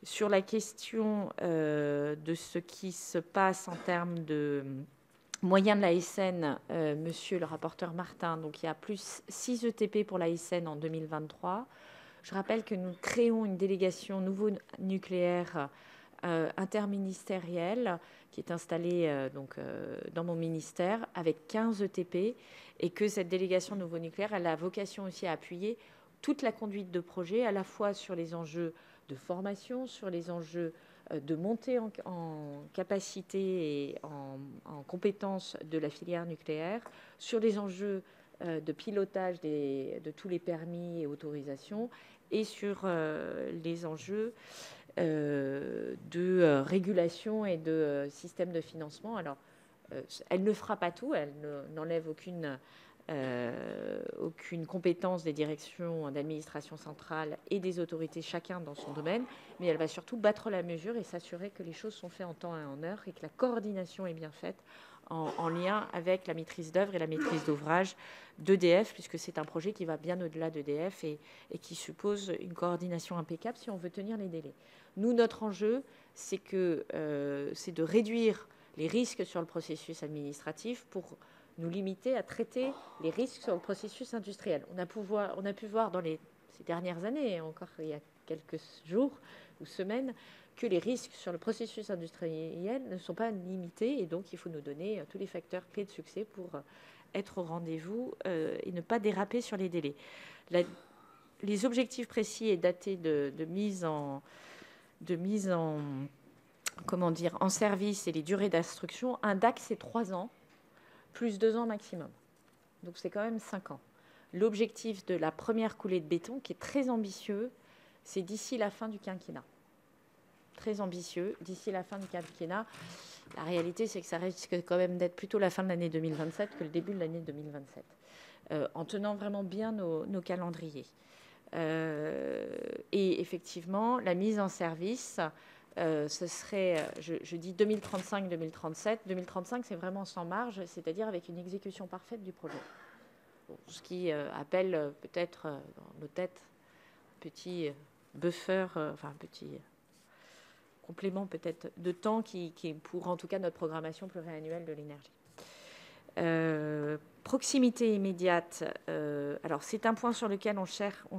Sur la question de ce qui se passe en termes de moyens de l'ASN, monsieur le rapporteur Martin, donc il y a plus 6 ETP pour l'ASN en 2023. Je rappelle que nous créons une délégation nouveau nucléaire interministérielle qui est installée dans mon ministère avec 15 ETP et que cette délégation nouveau nucléaire elle a vocation aussi à appuyer toute la conduite de projet, à la fois sur les enjeux de formation, sur les enjeux de montée en capacité et en compétences de la filière nucléaire, sur les enjeux de pilotage de tous les permis et autorisations, et sur les enjeux de régulation et de système de financement. Alors, elle ne fera pas tout, elle n'enlève aucune compétence des directions d'administration centrale et des autorités, chacun dans son domaine, mais elle va surtout battre la mesure et s'assurer que les choses sont faites en temps et en heure et que la coordination est bien faite en lien avec la maîtrise d'œuvre et la maîtrise d'ouvrage d'EDF, puisque c'est un projet qui va bien au-delà d'EDF et qui suppose une coordination impeccable si on veut tenir les délais. Nous, notre enjeu, c'est de réduire les risques sur le processus administratif pour nous limiter à traiter les risques sur le processus industriel. On a pu voir dans ces dernières années, encore il y a quelques jours ou semaines, que les risques sur le processus industriel ne sont pas limités et donc il faut nous donner tous les facteurs clés de succès pour être au rendez-vous et ne pas déraper sur les délais. Les objectifs précis et datés de mise en service et les durées d'instruction, un DAC c'est 3 ans, plus 2 ans maximum. Donc c'est quand même 5 ans. L'objectif de la première coulée de béton, qui est très ambitieux, c'est d'ici la fin du quinquennat. Très ambitieux, d'ici la fin du quinquennat. La réalité, c'est que ça risque quand même d'être plutôt la fin de l'année 2027 que le début de l'année 2027, en tenant vraiment bien nos calendriers. Et effectivement, la mise en service, ce serait, je dis 2035-2037. 2035, c'est vraiment sans marge, c'est-à-dire avec une exécution parfaite du projet. Bon, ce qui appelle peut-être dans nos têtes un petit buffer, un petit complément peut-être de temps qui pour en tout cas notre programmation pluriannuelle de l'énergie. Proximité immédiate, alors c'est un point sur lequel on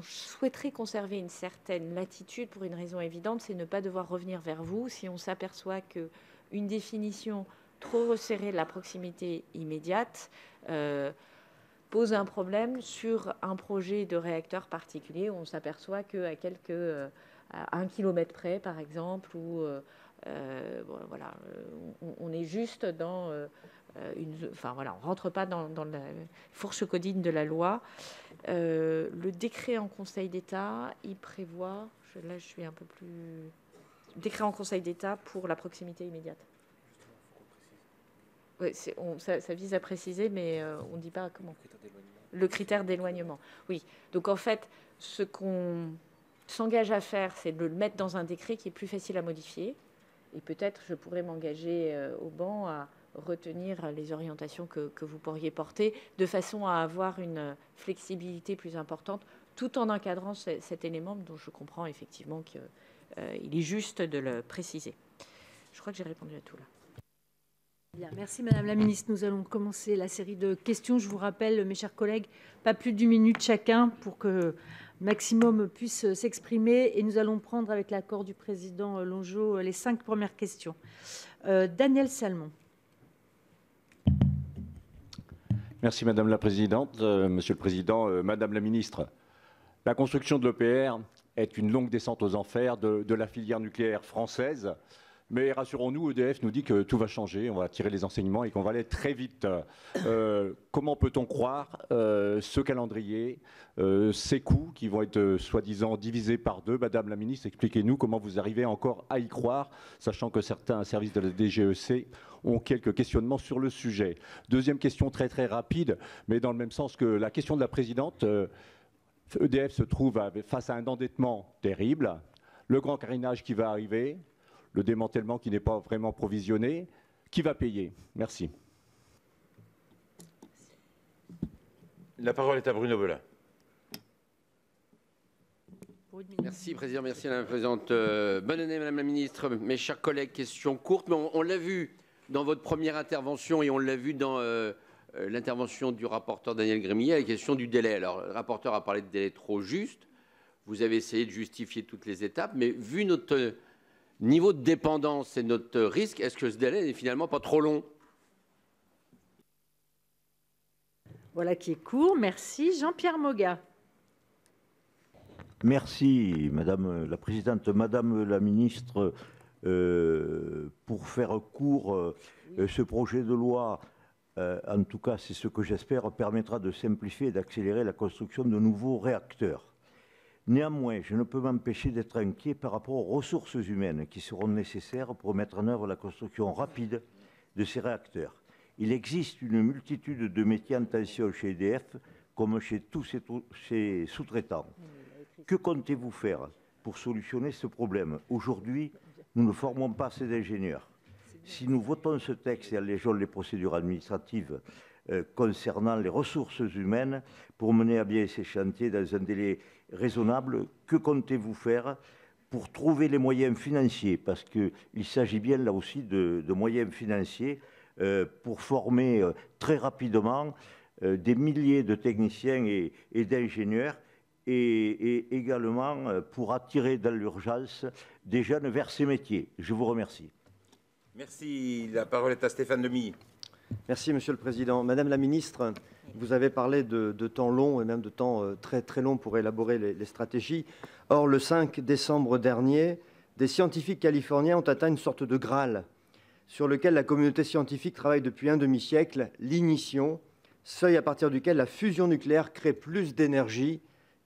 souhaiterait conserver une certaine latitude pour une raison évidente, c'est ne pas devoir revenir vers vous si on s'aperçoit qu'une définition trop resserrée de la proximité immédiate pose un problème sur un projet de réacteur particulier où on s'aperçoit qu'à à 1 kilomètre près, par exemple, où on est juste dans on rentre pas dans la fourche codine de la loi. Le décret en Conseil d'État, il prévoit, là je suis un peu plus... Décret en Conseil d'État pour la proximité immédiate. Ouais, ça vise à préciser, mais on ne dit pas comment. Le critère d'éloignement. Oui. Donc en fait, ce qu'on s'engage à faire, c'est de le mettre dans un décret qui est plus facile à modifier. Et peut-être je pourrais m'engager au banc à retenir les orientations que vous pourriez porter, de façon à avoir une flexibilité plus importante, tout en encadrant cet élément dont je comprends effectivement qu'il est juste de le préciser. Je crois que j'ai répondu à tout là. Bien, merci Madame la Ministre. Nous allons commencer la série de questions. Je vous rappelle, mes chers collègues, pas plus d'1 minute chacun pour que maximum puisse s'exprimer. Et nous allons prendre, avec l'accord du président Longeau, les 5 premières questions. Daniel Salmon. Merci Madame la Présidente. Monsieur le Président, Madame la Ministre, la construction de l'EPR est une longue descente aux enfers de la filière nucléaire française. Mais rassurons-nous, EDF nous dit que tout va changer, on va tirer les enseignements et qu'on va aller très vite. Comment peut-on croire ce calendrier, ces coûts qui vont être soi-disant divisés par 2? Madame la Ministre, expliquez-nous comment vous arrivez encore à y croire, sachant que certains services de la DGEC ont quelques questionnements sur le sujet. Deuxième question très très rapide, mais dans le même sens que la question de la Présidente. EDF se trouve face à un endettement terrible, le grand carénage qui va arriver, le démantèlement qui n'est pas vraiment provisionné. Qui va payer? Merci. La parole est à Bruno Belin. Merci, Président. Merci, Madame la Présidente. Bonne année, Madame la Ministre. Mes chers collègues, question courte, mais on l'a vu dans votre première intervention et on l'a vu dans l'intervention du rapporteur Daniel Gremillet, la question du délai. Alors, le rapporteur a parlé de délai trop juste. Vous avez essayé de justifier toutes les étapes, mais vu notre niveau de dépendance et notre risque, est-ce que ce délai n'est finalement pas trop long? Voilà qui est court. Merci. Jean-Pierre Moga. Merci, Madame la Présidente. Madame la Ministre, pour faire court, ce projet de loi, en tout cas c'est ce que j'espère, permettra de simplifier et d'accélérer la construction de nouveaux réacteurs. Néanmoins, je ne peux m'empêcher d'être inquiet par rapport aux ressources humaines qui seront nécessaires pour mettre en œuvre la construction rapide de ces réacteurs. Il existe une multitude de métiers en tension chez EDF, comme chez tous ses sous-traitants. Que comptez-vous faire pour solutionner ce problème? Aujourd'hui, nous ne formons pas assez d'ingénieurs. Si nous votons ce texte et allégeons les procédures administratives concernant les ressources humaines pour mener à bien ces chantiers dans un délai raisonnable, que comptez-vous faire pour trouver les moyens financiers? Parce qu'il s'agit bien là aussi de moyens financiers pour former très rapidement des milliers de techniciens et d'ingénieurs et également pour attirer dans l'urgence des jeunes vers ces métiers. Je vous remercie. Merci. La parole est à Stéphane Demilly. Merci, Monsieur le Président. Madame la Ministre, vous avez parlé de temps long et même de temps très, très long pour élaborer les stratégies. Or, le 5 décembre dernier, des scientifiques californiens ont atteint une sorte de Graal sur lequel la communauté scientifique travaille depuis un demi-siècle, l'ignition, seuil à partir duquel la fusion nucléaire crée plus d'énergie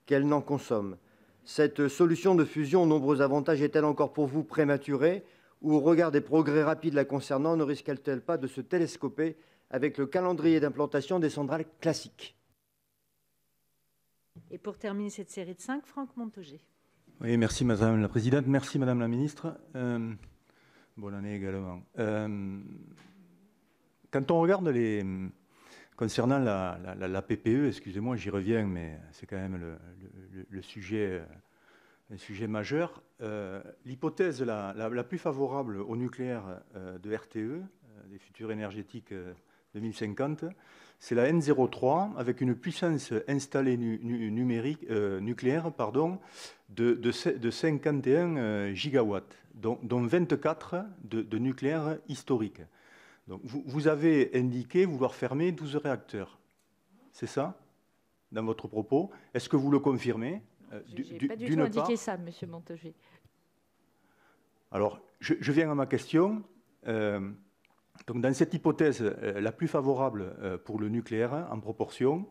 qu'elle n'en consomme. Cette solution de fusion aux nombreux avantages est-elle encore pour vous prématurée ou au regard des progrès rapides la concernant, ne risque-t-elle pas de se télescoper avec le calendrier d'implantation des centrales classiques? Et pour terminer cette série de 5, Franck Montaugé. Oui, merci Madame la Présidente, merci Madame la Ministre. Bonne année également. Quand on regarde concernant la PPE, excusez-moi, j'y reviens, mais c'est quand même le sujet, un sujet majeur. L'hypothèse la plus favorable au nucléaire de RTE, des futurs énergétiques 2050, c'est la N03 avec une puissance installée nucléaire de 51 gigawatts, dont 24 de nucléaire historique. Donc vous avez indiqué vouloir fermer 12 réacteurs. C'est ça, dans votre propos? Est-ce que vous le confirmez? Je n'ai pas du tout indiqué ça, Monsieur Montaugé. Alors, je viens à ma question. Donc, dans cette hypothèse la plus favorable pour le nucléaire, en proportion,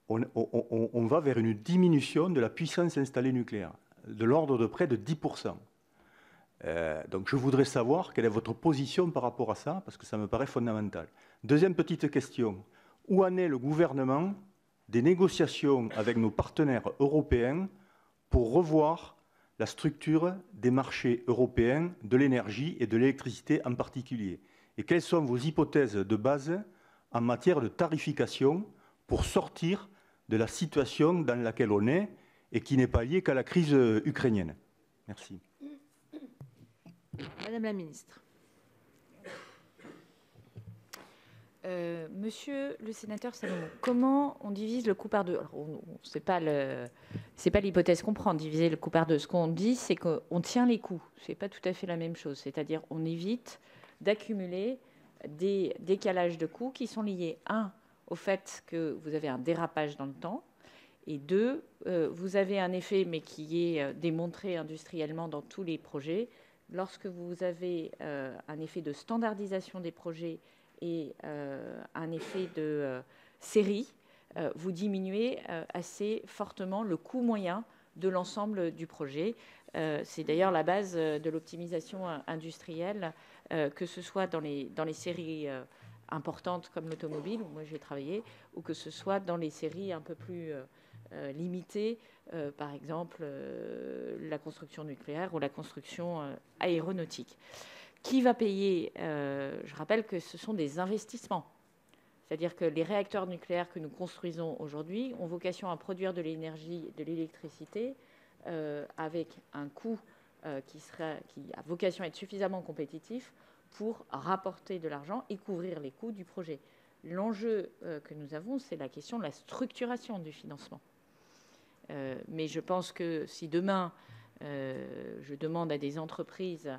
on va vers une diminution de la puissance installée nucléaire, de l'ordre de près de 10%. Donc, je voudrais savoir quelle est votre position par rapport à ça, parce que ça me paraît fondamental. Deuxième petite question. Où en est le gouvernement des négociations avec nos partenaires européens pour revoir la structure des marchés européens de l'énergie et de l'électricité en particulier? Et quelles sont vos hypothèses de base en matière de tarification pour sortir de la situation dans laquelle on est et qui n'est pas liée qu'à la crise ukrainienne? Merci. Madame la Ministre. Monsieur le sénateur Salomon, comment on divise le coût par deux? Ce n'est pas l'hypothèse qu'on prend, diviser le coût par deux. Ce qu'on dit, c'est qu'on tient les coûts. Ce n'est pas tout à fait la même chose. C'est-à-dire on évite d'accumuler des décalages de coûts qui sont liés, un, au fait que vous avez un dérapage dans le temps, et deux, vous avez un effet, mais qui est démontré industriellement dans tous les projets, lorsque vous avez un effet de standardisation des projets et un effet de série, vous diminuez assez fortement le coût moyen de l'ensemble du projet. C'est d'ailleurs la base de l'optimisation industrielle, que ce soit dans les séries importantes comme l'automobile, où moi j'ai travaillé, ou que ce soit dans les séries un peu plus limitées, par exemple la construction nucléaire ou la construction aéronautique. Qui va payer? Je rappelle que ce sont des investissements. C'est-à-dire que les réacteurs nucléaires que nous construisons aujourd'hui ont vocation à produire de l'énergie, de l'électricité, avec un coût qui a vocation à être suffisamment compétitif pour rapporter de l'argent et couvrir les coûts du projet. L'enjeu que nous avons, c'est la question de la structuration du financement. Mais je pense que si demain, je demande à des entreprises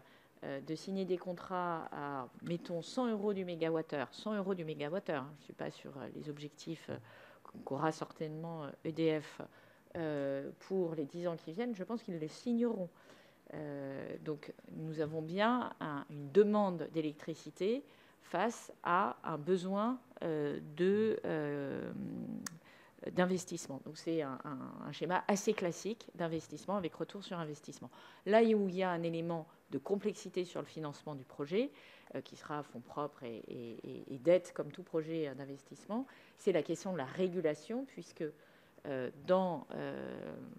de signer des contrats à, mettons, 100 € du mégawattheure, 100 € du mégawattheure, je ne suis pas sur les objectifs qu'aura certainement EDF pour les 10 ans qui viennent, je pense qu'ils les signeront. Donc nous avons bien une demande d'électricité face à un besoin d'investissement. Donc c'est un schéma assez classique d'investissement avec retour sur investissement. Là où il y a un élément de complexité sur le financement du projet, qui sera à fonds propres et dette comme tout projet d'investissement, c'est la question de la régulation, puisque dans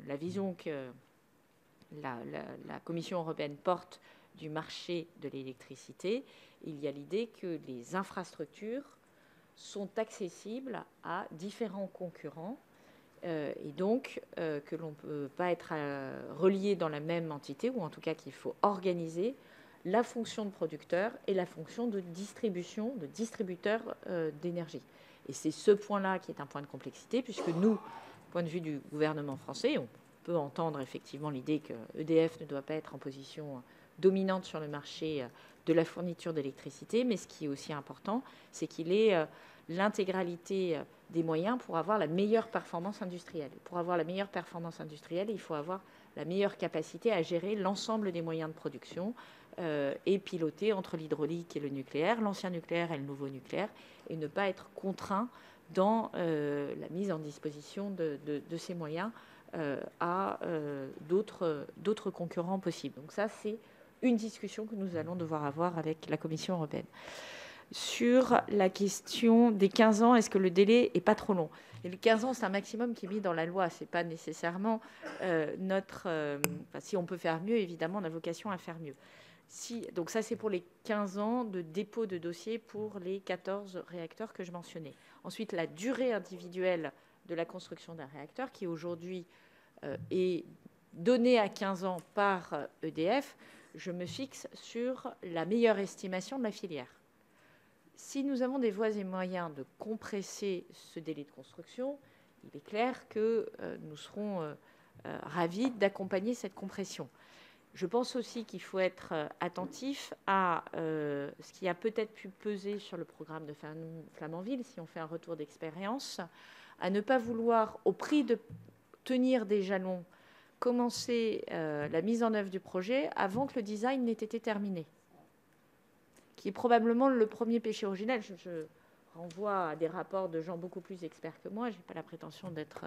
la vision que la Commission européenne porte du marché de l'électricité, il y a l'idée que les infrastructures sont accessibles à différents concurrents et donc que l'on ne peut pas être relié dans la même entité, ou en tout cas qu'il faut organiser la fonction de producteur et la fonction de distribution, de distributeur d'énergie. Et c'est ce point-là qui est un point de complexité, puisque nous, du point de vue du gouvernement français, on peut entendre effectivement l'idée que EDF ne doit pas être en position dominante sur le marché de la fourniture d'électricité, mais ce qui est aussi important, c'est qu'il ait l'intégralité des moyens pour avoir la meilleure performance industrielle. Pour avoir la meilleure performance industrielle, il faut avoir la meilleure capacité à gérer l'ensemble des moyens de production et piloter entre l'hydraulique et le nucléaire, l'ancien nucléaire et le nouveau nucléaire, et ne pas être contraint dans la mise en disposition de ces moyens à d'autres concurrents possibles. Donc ça, c'est une discussion que nous allons devoir avoir avec la Commission européenne. Sur la question des 15 ans, est-ce que le délai n'est pas trop long? Et les 15 ans, c'est un maximum qui est mis dans la loi. Ce n'est pas nécessairement si on peut faire mieux, évidemment, on a vocation à faire mieux. Donc ça, c'est pour les 15 ans de dépôt de dossier pour les 14 réacteurs que je mentionnais. Ensuite, la durée individuelle de la construction d'un réacteur, qui aujourd'hui est donnée à 15 ans par EDF, je me fixe sur la meilleure estimation de la filière. Si nous avons des voies et moyens de compresser ce délai de construction, il est clair que nous serons ravis d'accompagner cette compression. Je pense aussi qu'il faut être attentif à ce qui a peut-être pu peser sur le programme de Flamanville, si on fait un retour d'expérience, à ne pas vouloir, au prix de tenir des jalons, commencer la mise en œuvre du projet avant que le design n'ait été terminé, qui est probablement le premier péché originel. Je renvoie à des rapports de gens beaucoup plus experts que moi. Je n'ai pas la prétention d'être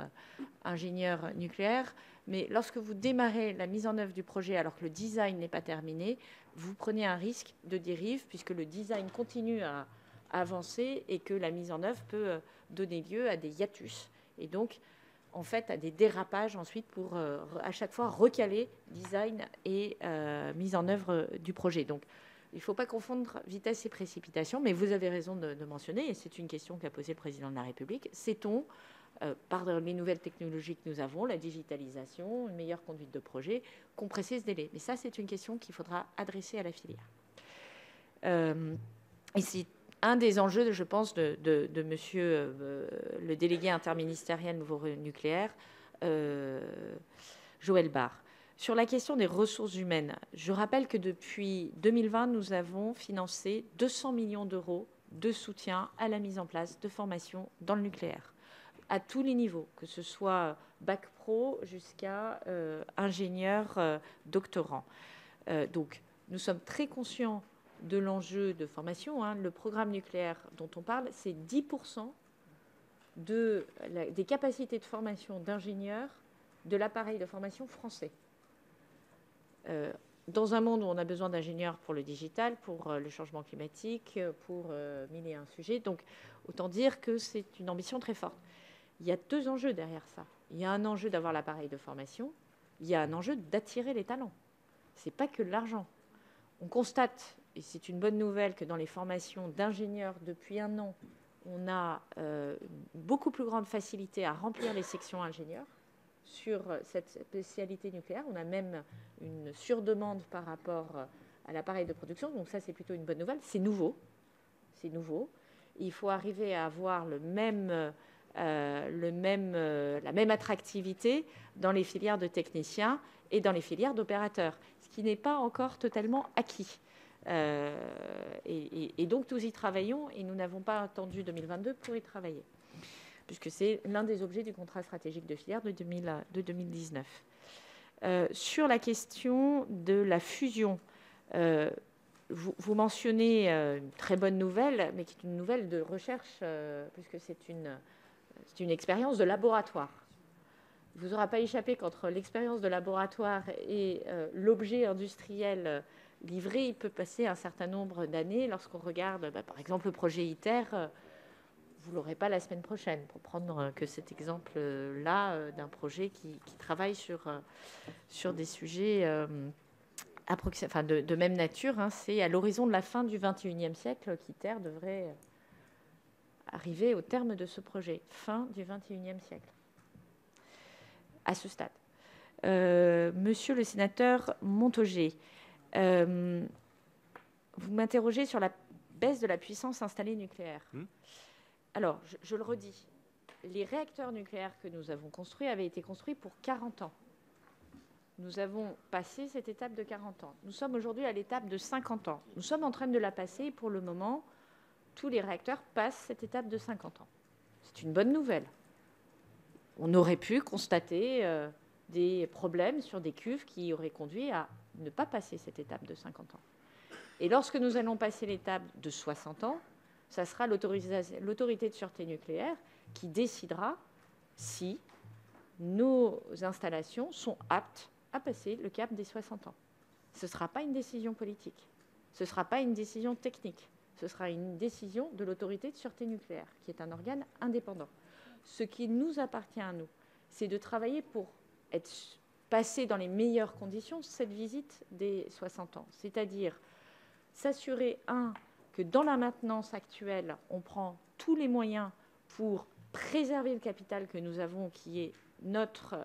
ingénieur nucléaire, mais lorsque vous démarrez la mise en œuvre du projet alors que le design n'est pas terminé, vous prenez un risque de dérive, puisque le design continue à avancer et que la mise en œuvre peut donner lieu à des hiatus, et donc en fait à des dérapages ensuite pour à chaque fois recaler design et mise en œuvre du projet. Donc il ne faut pas confondre vitesse et précipitation, mais vous avez raison de mentionner, et c'est une question qu'a posée le président de la République, sait-on, par les nouvelles technologies que nous avons, la digitalisation, une meilleure conduite de projet, compresser ce délai? Mais ça, c'est une question qu'il faudra adresser à la filière. Et c'est un des enjeux, je pense, de monsieur le délégué interministériel nouveau nucléaire, Joël Barre. Sur la question des ressources humaines, je rappelle que depuis 2020, nous avons financé 200 millions d'euros de soutien à la mise en place de formations dans le nucléaire, à tous les niveaux, que ce soit bac pro jusqu'à ingénieur doctorant. Donc, nous sommes très conscients de l'enjeu de formation. Le programme nucléaire dont on parle, c'est 10% des capacités de formation d'ingénieurs de l'appareil de formation français. Dans un monde où on a besoin d'ingénieurs pour le digital, pour le changement climatique, pour 1000 et un sujets, donc autant dire que c'est une ambition très forte. Il y a deux enjeux derrière ça. Il y a un enjeu d'avoir l'appareil de formation, il y a un enjeu d'attirer les talents. Ce n'est pas que l'argent. On constate, et c'est une bonne nouvelle, que dans les formations d'ingénieurs depuis un an, on a beaucoup plus grande facilité à remplir les sections ingénieurs sur cette spécialité nucléaire. On a même une surdemande par rapport à l'appareil de production. Donc ça, c'est plutôt une bonne nouvelle. C'est nouveau. C'est nouveau. Il faut arriver à avoir le même la même attractivité dans les filières de techniciens et dans les filières d'opérateurs, ce qui n'est pas encore totalement acquis. Et donc, nous y travaillons et nous n'avons pas attendu 2022 pour y travailler, puisque c'est l'un des objets du contrat stratégique de filière de 2019. Sur la question de la fusion, vous mentionnez une très bonne nouvelle, mais qui est une nouvelle de recherche, puisque c'est une expérience de laboratoire. Il ne vous aura pas échappé qu'entre l'expérience de laboratoire et l'objet industriel livré, il peut passer un certain nombre d'années. Lorsqu'on regarde, par exemple, le projet ITER, vous ne l'aurez pas la semaine prochaine, pour prendre que cet exemple-là d'un projet qui travaille sur des sujets de même nature. C'est à l'horizon de la fin du XXIe siècle qu'ITER devrait arriver au terme de ce projet. Fin du XXIe siècle, à ce stade. Monsieur le sénateur Montaugé, vous m'interrogez sur la baisse de la puissance installée nucléaire. Alors, je le redis, les réacteurs nucléaires que nous avons construits avaient été construits pour 40 ans. Nous avons passé cette étape de 40 ans. Nous sommes aujourd'hui à l'étape de 50 ans. Nous sommes en train de la passer. Pour le moment, tous les réacteurs passent cette étape de 50 ans. C'est une bonne nouvelle. On aurait pu constater des problèmes sur des cuves qui auraient conduit à ne pas passer cette étape de 50 ans. Et lorsque nous allons passer l'étape de 60 ans, ça sera l'autorité de sûreté nucléaire qui décidera si nos installations sont aptes à passer le cap des 60 ans. Ce ne sera pas une décision politique, ce ne sera pas une décision technique, ce sera une décision de l'autorité de sûreté nucléaire, qui est un organe indépendant. Ce qui nous appartient à nous, c'est de travailler pour passer dans les meilleures conditions cette visite des 60 ans, c'est-à-dire s'assurer, que dans la maintenance actuelle, on prend tous les moyens pour préserver le capital que nous avons, qui est notre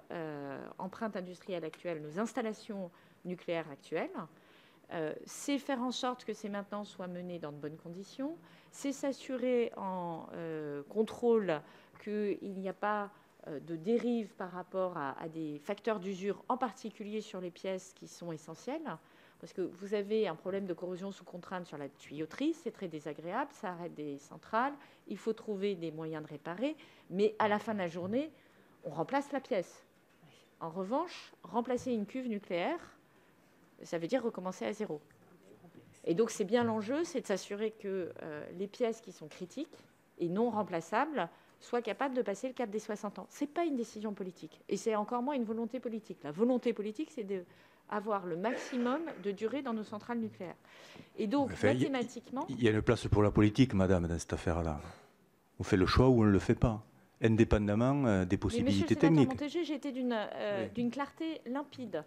empreinte industrielle actuelle, nos installations nucléaires actuelles. C'est faire en sorte que ces maintenances soient menées dans de bonnes conditions. C'est s'assurer en contrôle qu'il n'y a pas de dérive par rapport à des facteurs d'usure, en particulier sur les pièces qui sont essentielles. Parce que vous avez un problème de corrosion sous contrainte sur la tuyauterie, c'est très désagréable, ça arrête des centrales, il faut trouver des moyens de réparer, mais à la fin de la journée, on remplace la pièce. En revanche, remplacer une cuve nucléaire, ça veut dire recommencer à zéro. Et donc c'est bien l'enjeu, c'est de s'assurer que les pièces qui sont critiques et non remplaçables soient capables de passer le cap des 60 ans. Ce n'est pas une décision politique, et c'est encore moins une volonté politique. La volonté politique, c'est d'avoir le maximum de durée dans nos centrales nucléaires. Et donc, mathématiquement... Il y a une place pour la politique, madame, dans cette affaire-là. On fait le choix ou on ne le fait pas, indépendamment des possibilités techniques. Monsieur le sénateur Montaugé, j'ai été d'une clarté limpide.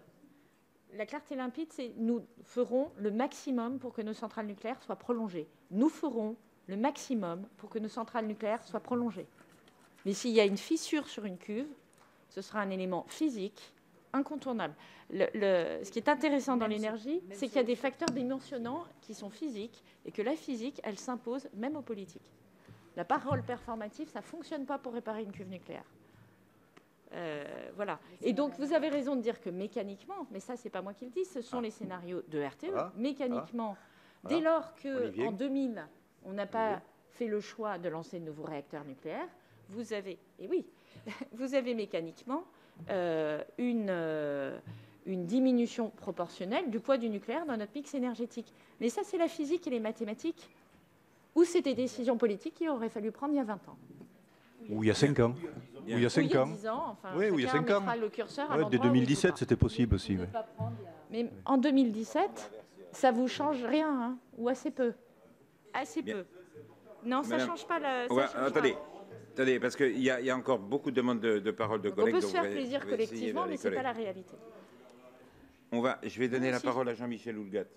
La clarté limpide, c'est nous ferons le maximum pour que nos centrales nucléaires soient prolongées. Nous ferons le maximum pour que nos centrales nucléaires soient prolongées. Mais s'il y a une fissure sur une cuve, ce sera un élément physique incontournable. Ce qui est intéressant dans l'énergie, c'est qu'il y a des facteurs dimensionnants qui sont physiques et que la physique, elle s'impose même aux politiques. La parole performative, ça ne fonctionne pas pour réparer une cuve nucléaire. Voilà. Et donc, vous avez raison de dire que mécaniquement, mais ça, ce n'est pas moi qui le dis, ce sont les scénarios de RTE, mécaniquement, dès lors qu'en 2000, on n'a pas fait le choix de lancer de nouveaux réacteurs nucléaires, vous avez mécaniquement une diminution proportionnelle du poids du nucléaire dans notre mix énergétique. Mais ça, c'est la physique et les mathématiques, ou c'est des décisions politiques qu'il aurait fallu prendre il y a 20 ans. Ou il y a 5 ans. Ou il y a 5 ans. 10 ans, enfin, oui, ou il y a 5 ans. Dès 2017, c'était possible aussi. Oui. Mais en 2017, ça ne vous change rien, ou assez peu. Assez peu. Non, ça ne change pas. Attendez, parce qu'il y a encore beaucoup de demandes de parole de collègues. On peut se faire plaisir collectivement, mais ce n'est pas la réalité. Je vais donner la parole à Jean-Michel Houllegatte.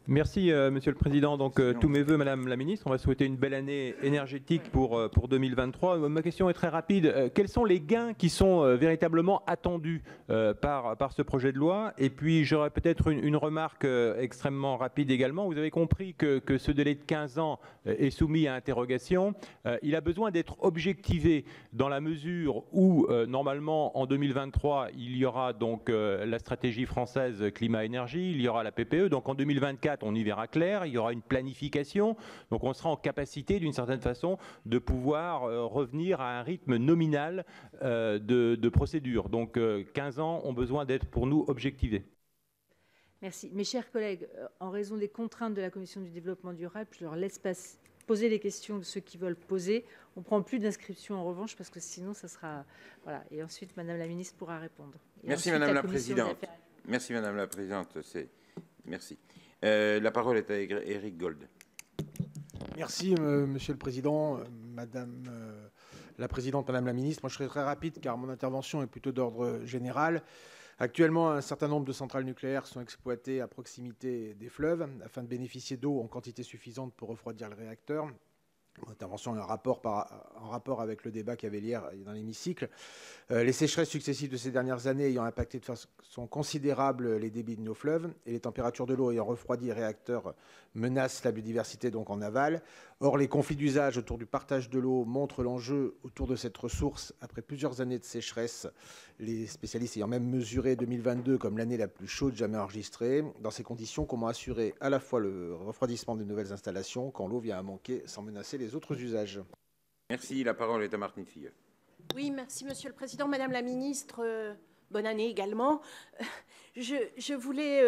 Merci, Monsieur le Président. Donc, tous mes voeux, Madame la Ministre. On va souhaiter une belle année énergétique pour 2023. Ma question est très rapide. Quels sont les gains qui sont véritablement attendus par ce projet de loi? Et puis, j'aurais peut-être une remarque extrêmement rapide également. Vous avez compris que ce délai de 15 ans est soumis à interrogation. Il a besoin d'être objectivé dans la mesure où, normalement, en 2023, il y aura donc la stratégie française climat-énergie, il y aura la PPE. Donc, en 2024, on y verra clair, il y aura une planification, donc on sera en capacité d'une certaine façon de pouvoir revenir à un rythme nominal de procédure. Donc 15 ans ont besoin d'être pour nous objectivés. Merci. Mes chers collègues, en raison des contraintes de la Commission du développement durable, je leur laisse poser les questions de ceux qui veulent poser. On ne prend plus d'inscription en revanche parce que sinon ça sera... Voilà. Et ensuite, Madame la Ministre pourra répondre. Merci Madame la Présidente. Merci Madame la Présidente. Merci. La parole est à Éric Gold. Merci, Monsieur le Président, Madame la Présidente, Madame la Ministre. Moi, je serai très rapide car mon intervention est plutôt d'ordre général. Actuellement, un certain nombre de centrales nucléaires sont exploitées à proximité des fleuves afin de bénéficier d'eau en quantité suffisante pour refroidir le réacteur. Mon intervention est en rapport avec le débat qu'il y avait hier dans l'hémicycle. Les sécheresses successives de ces dernières années ayant impacté de façon considérable les débits de nos fleuves et les températures de l'eau ayant refroidi les réacteurs menacent la biodiversité donc en aval. Or, les conflits d'usage autour du partage de l'eau montrent l'enjeu autour de cette ressource après plusieurs années de sécheresse, les spécialistes ayant même mesuré 2022 comme l'année la plus chaude jamais enregistrée. Dans ces conditions, comment assurer à la fois le refroidissement des nouvelles installations quand l'eau vient à manquer sans menacer les autres usages? Merci. La parole est à Martine Filleul. Oui, merci Monsieur le Président. Madame la Ministre, bonne année également. Je voulais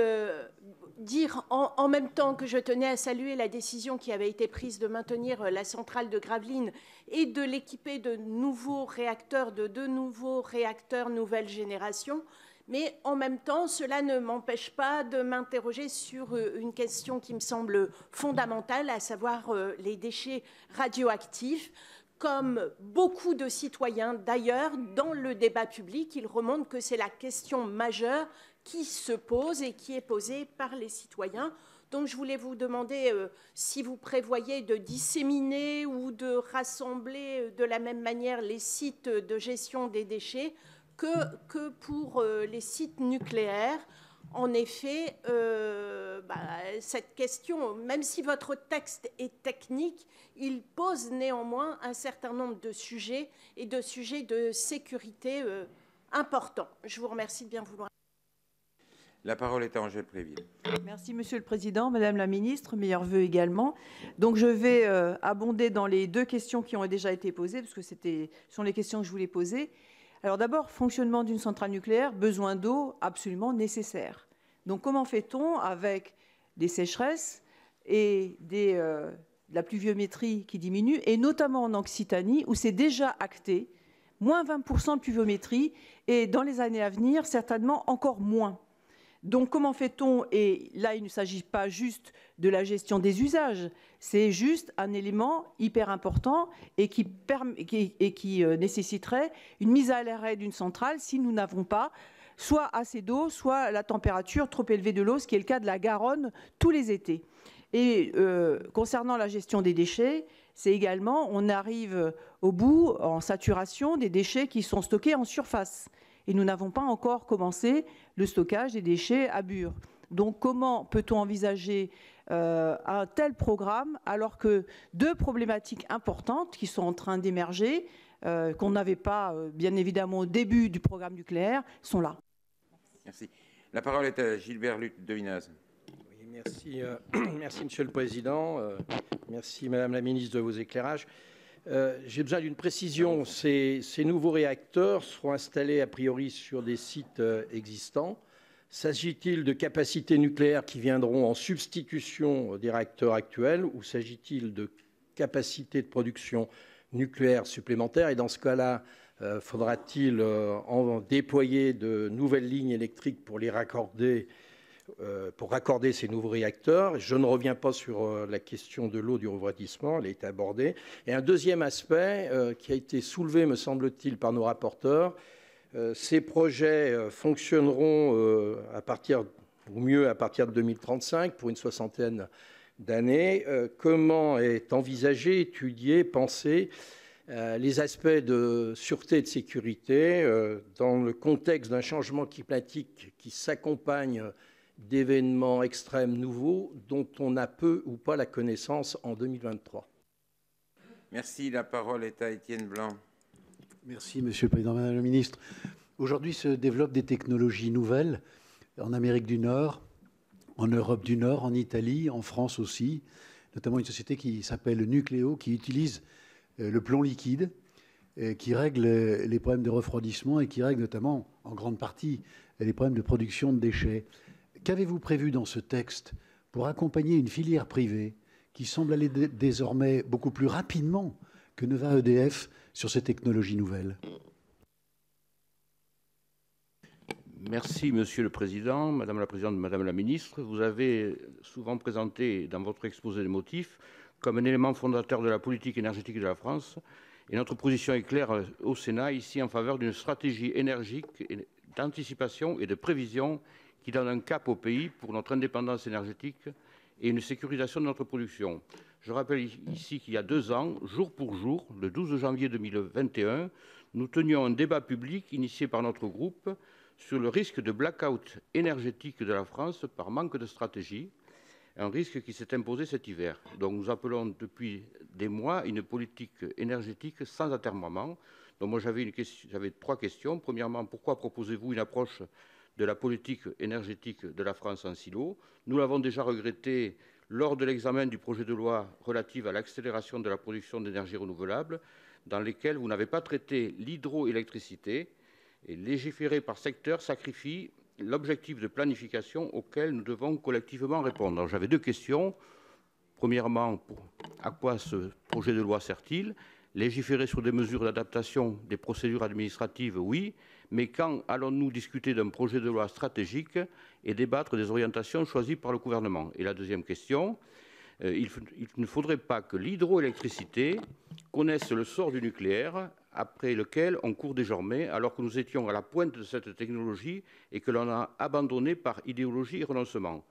dire en même temps que je tenais à saluer la décision qui avait été prise de maintenir la centrale de Gravelines et de l'équiper de nouveaux réacteurs, de 2 nouveaux réacteurs nouvelle génération. Mais en même temps, cela ne m'empêche pas de m'interroger sur une question qui me semble fondamentale, à savoir les déchets radioactifs. Comme beaucoup de citoyens d'ailleurs, dans le débat public, il remonte que c'est la question majeure qui se pose et qui est posée par les citoyens. Donc je voulais vous demander si vous prévoyez de disséminer ou de rassembler de la même manière les sites de gestion des déchets que pour les sites nucléaires. En effet, cette question, même si votre texte est technique, il pose néanmoins un certain nombre de sujets et de sujets de sécurité importants. Je vous remercie de bien vouloir. La parole est à Angèle Préville. Merci Monsieur le Président, Madame la Ministre, meilleurs vœux également. Donc je vais abonder dans les 2 questions qui ont déjà été posées, parce que ce sont les questions que je voulais poser. Alors d'abord, fonctionnement d'une centrale nucléaire, besoin d'eau absolument nécessaire. Donc comment fait-on avec des sécheresses et de la pluviométrie qui diminue, et notamment en Occitanie, où c'est déjà acté, moins 20% de pluviométrie, et dans les années à venir, certainement encore moins. Donc comment fait-on? Et là, il ne s'agit pas juste de la gestion des usages, c'est juste un élément hyper important et qui nécessiterait une mise à l'arrêt d'une centrale si nous n'avons pas soit assez d'eau, soit la température trop élevée de l'eau, ce qui est le cas de la Garonne tous les étés. Et concernant la gestion des déchets, c'est également, on arrive au bout, en saturation, des déchets qui sont stockés en surface. Et nous n'avons pas encore commencé le stockage des déchets à Bure. Donc comment peut-on envisager un tel programme alors que 2 problématiques importantes qui sont en train d'émerger, qu'on n'avait pas bien évidemment au début du programme nucléaire, sont là? Merci. La parole est à Gilbert Luc de Vinaz. Oui, merci, merci Monsieur le Président. Merci Madame la Ministre de vos éclairages. J'ai besoin d'une précision. Ces nouveaux réacteurs seront installés a priori sur des sites existants. S'agit-il de capacités nucléaires qui viendront en substitution des réacteurs actuels ou s'agit-il de capacités de production nucléaire supplémentaires? Et dans ce cas-là, faudra-t-il en déployer de nouvelles lignes électriques pour les raccorder pour raccorder ces nouveaux réacteurs? Je ne reviens pas sur la question de l'eau, du refroidissement, elle a été abordée. Et un deuxième aspect qui a été soulevé, me semble-t-il, par nos rapporteurs, ces projets fonctionneront à partir ou mieux à partir de 2035, pour une soixantaine d'années. Comment est envisagé, étudié, pensé les aspects de sûreté et de sécurité dans le contexte d'un changement climatique qui s'accompagne d'événements extrêmes nouveaux dont on a peu ou pas la connaissance en 2023. Merci. La parole est à Étienne Blanc. Merci, Monsieur le Président. Madame la Ministre, aujourd'hui se développent des technologies nouvelles en Amérique du Nord, en Europe du Nord, en Italie, en France aussi, notamment une société qui s'appelle Nucléo, qui utilise le plomb liquide, qui règle les problèmes de refroidissement et qui règle notamment, en grande partie, les problèmes de production de déchets. Qu'avez-vous prévu dans ce texte pour accompagner une filière privée qui semble aller désormais beaucoup plus rapidement que ne va EDF sur ces technologies nouvelles? Merci, Monsieur le Président, Madame la Présidente, Madame la Ministre. Vous avez souvent présenté dans votre exposé des motifs comme un élément fondateur de la politique énergétique de la France. Et notre position est claire au Sénat, ici, en faveur d'une stratégie énergique d'anticipation et de prévision qui donne un cap au pays pour notre indépendance énergétique et une sécurisation de notre production. Je rappelle ici qu'il y a 2 ans, jour pour jour, le 12 janvier 2021, nous tenions un débat public initié par notre groupe sur le risque de blackout énergétique de la France par manque de stratégie, un risque qui s'est imposé cet hiver. Donc nous appelons depuis des mois une politique énergétique sans atermoiement. Donc moi j'avais 3 questions. Premièrement, pourquoi proposez-vous une approche de la politique énergétique de la France en silo? Nous l'avons déjà regretté lors de l'examen du projet de loi relatif à l'accélération de la production d'énergie renouvelable, dans lesquels vous n'avez pas traité l'hydroélectricité, et légiférer par secteur sacrifie l'objectif de planification auquel nous devons collectivement répondre. Alors, j'avais 2 questions. Premièrement, à quoi ce projet de loi sert-il? Légiférer sur des mesures d'adaptation des procédures administratives, oui, mais quand allons-nous discuter d'un projet de loi stratégique et débattre des orientations choisies par le gouvernement? Et la deuxième question, il ne faudrait pas que l'hydroélectricité connaisse le sort du nucléaire, après lequel on court désormais, alors que nous étions à la pointe de cette technologie et que l'on a abandonné par idéologie et renoncement.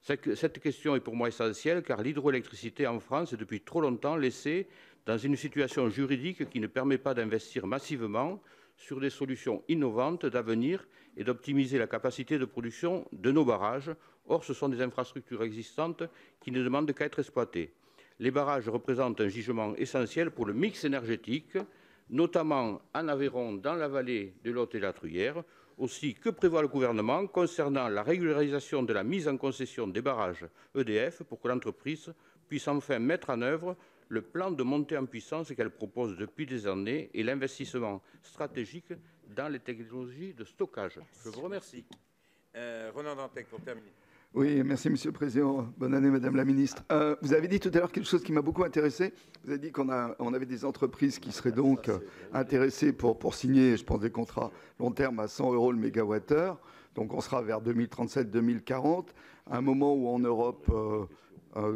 Cette question est pour moi essentielle, car l'hydroélectricité en France est depuis trop longtemps laissée dans une situation juridique qui ne permet pas d'investir massivement sur des solutions innovantes d'avenir et d'optimiser la capacité de production de nos barrages. Or, ce sont des infrastructures existantes qui ne demandent qu'à être exploitées. Les barrages représentent un gisement essentiel pour le mix énergétique, notamment en Aveyron, dans la vallée de l'Aude et de la Truyère. Aussi, que prévoit le gouvernement concernant la régularisation de la mise en concession des barrages EDF pour que l'entreprise puisse enfin mettre en œuvre le plan de montée en puissance qu'elle propose depuis des années et l'investissement stratégique dans les technologies de stockage? Je vous remercie. Ronan Dantec, pour terminer. Oui, merci Monsieur le Président. Bonne année Madame la Ministre. Vous avez dit tout à l'heure quelque chose qui m'a beaucoup intéressé. Vous avez dit qu'on avait des entreprises qui seraient donc intéressées pour signer, je pense, des contrats long terme à 100 € le mégawattheure. Donc on sera vers 2037-2040, à un moment où en Europe,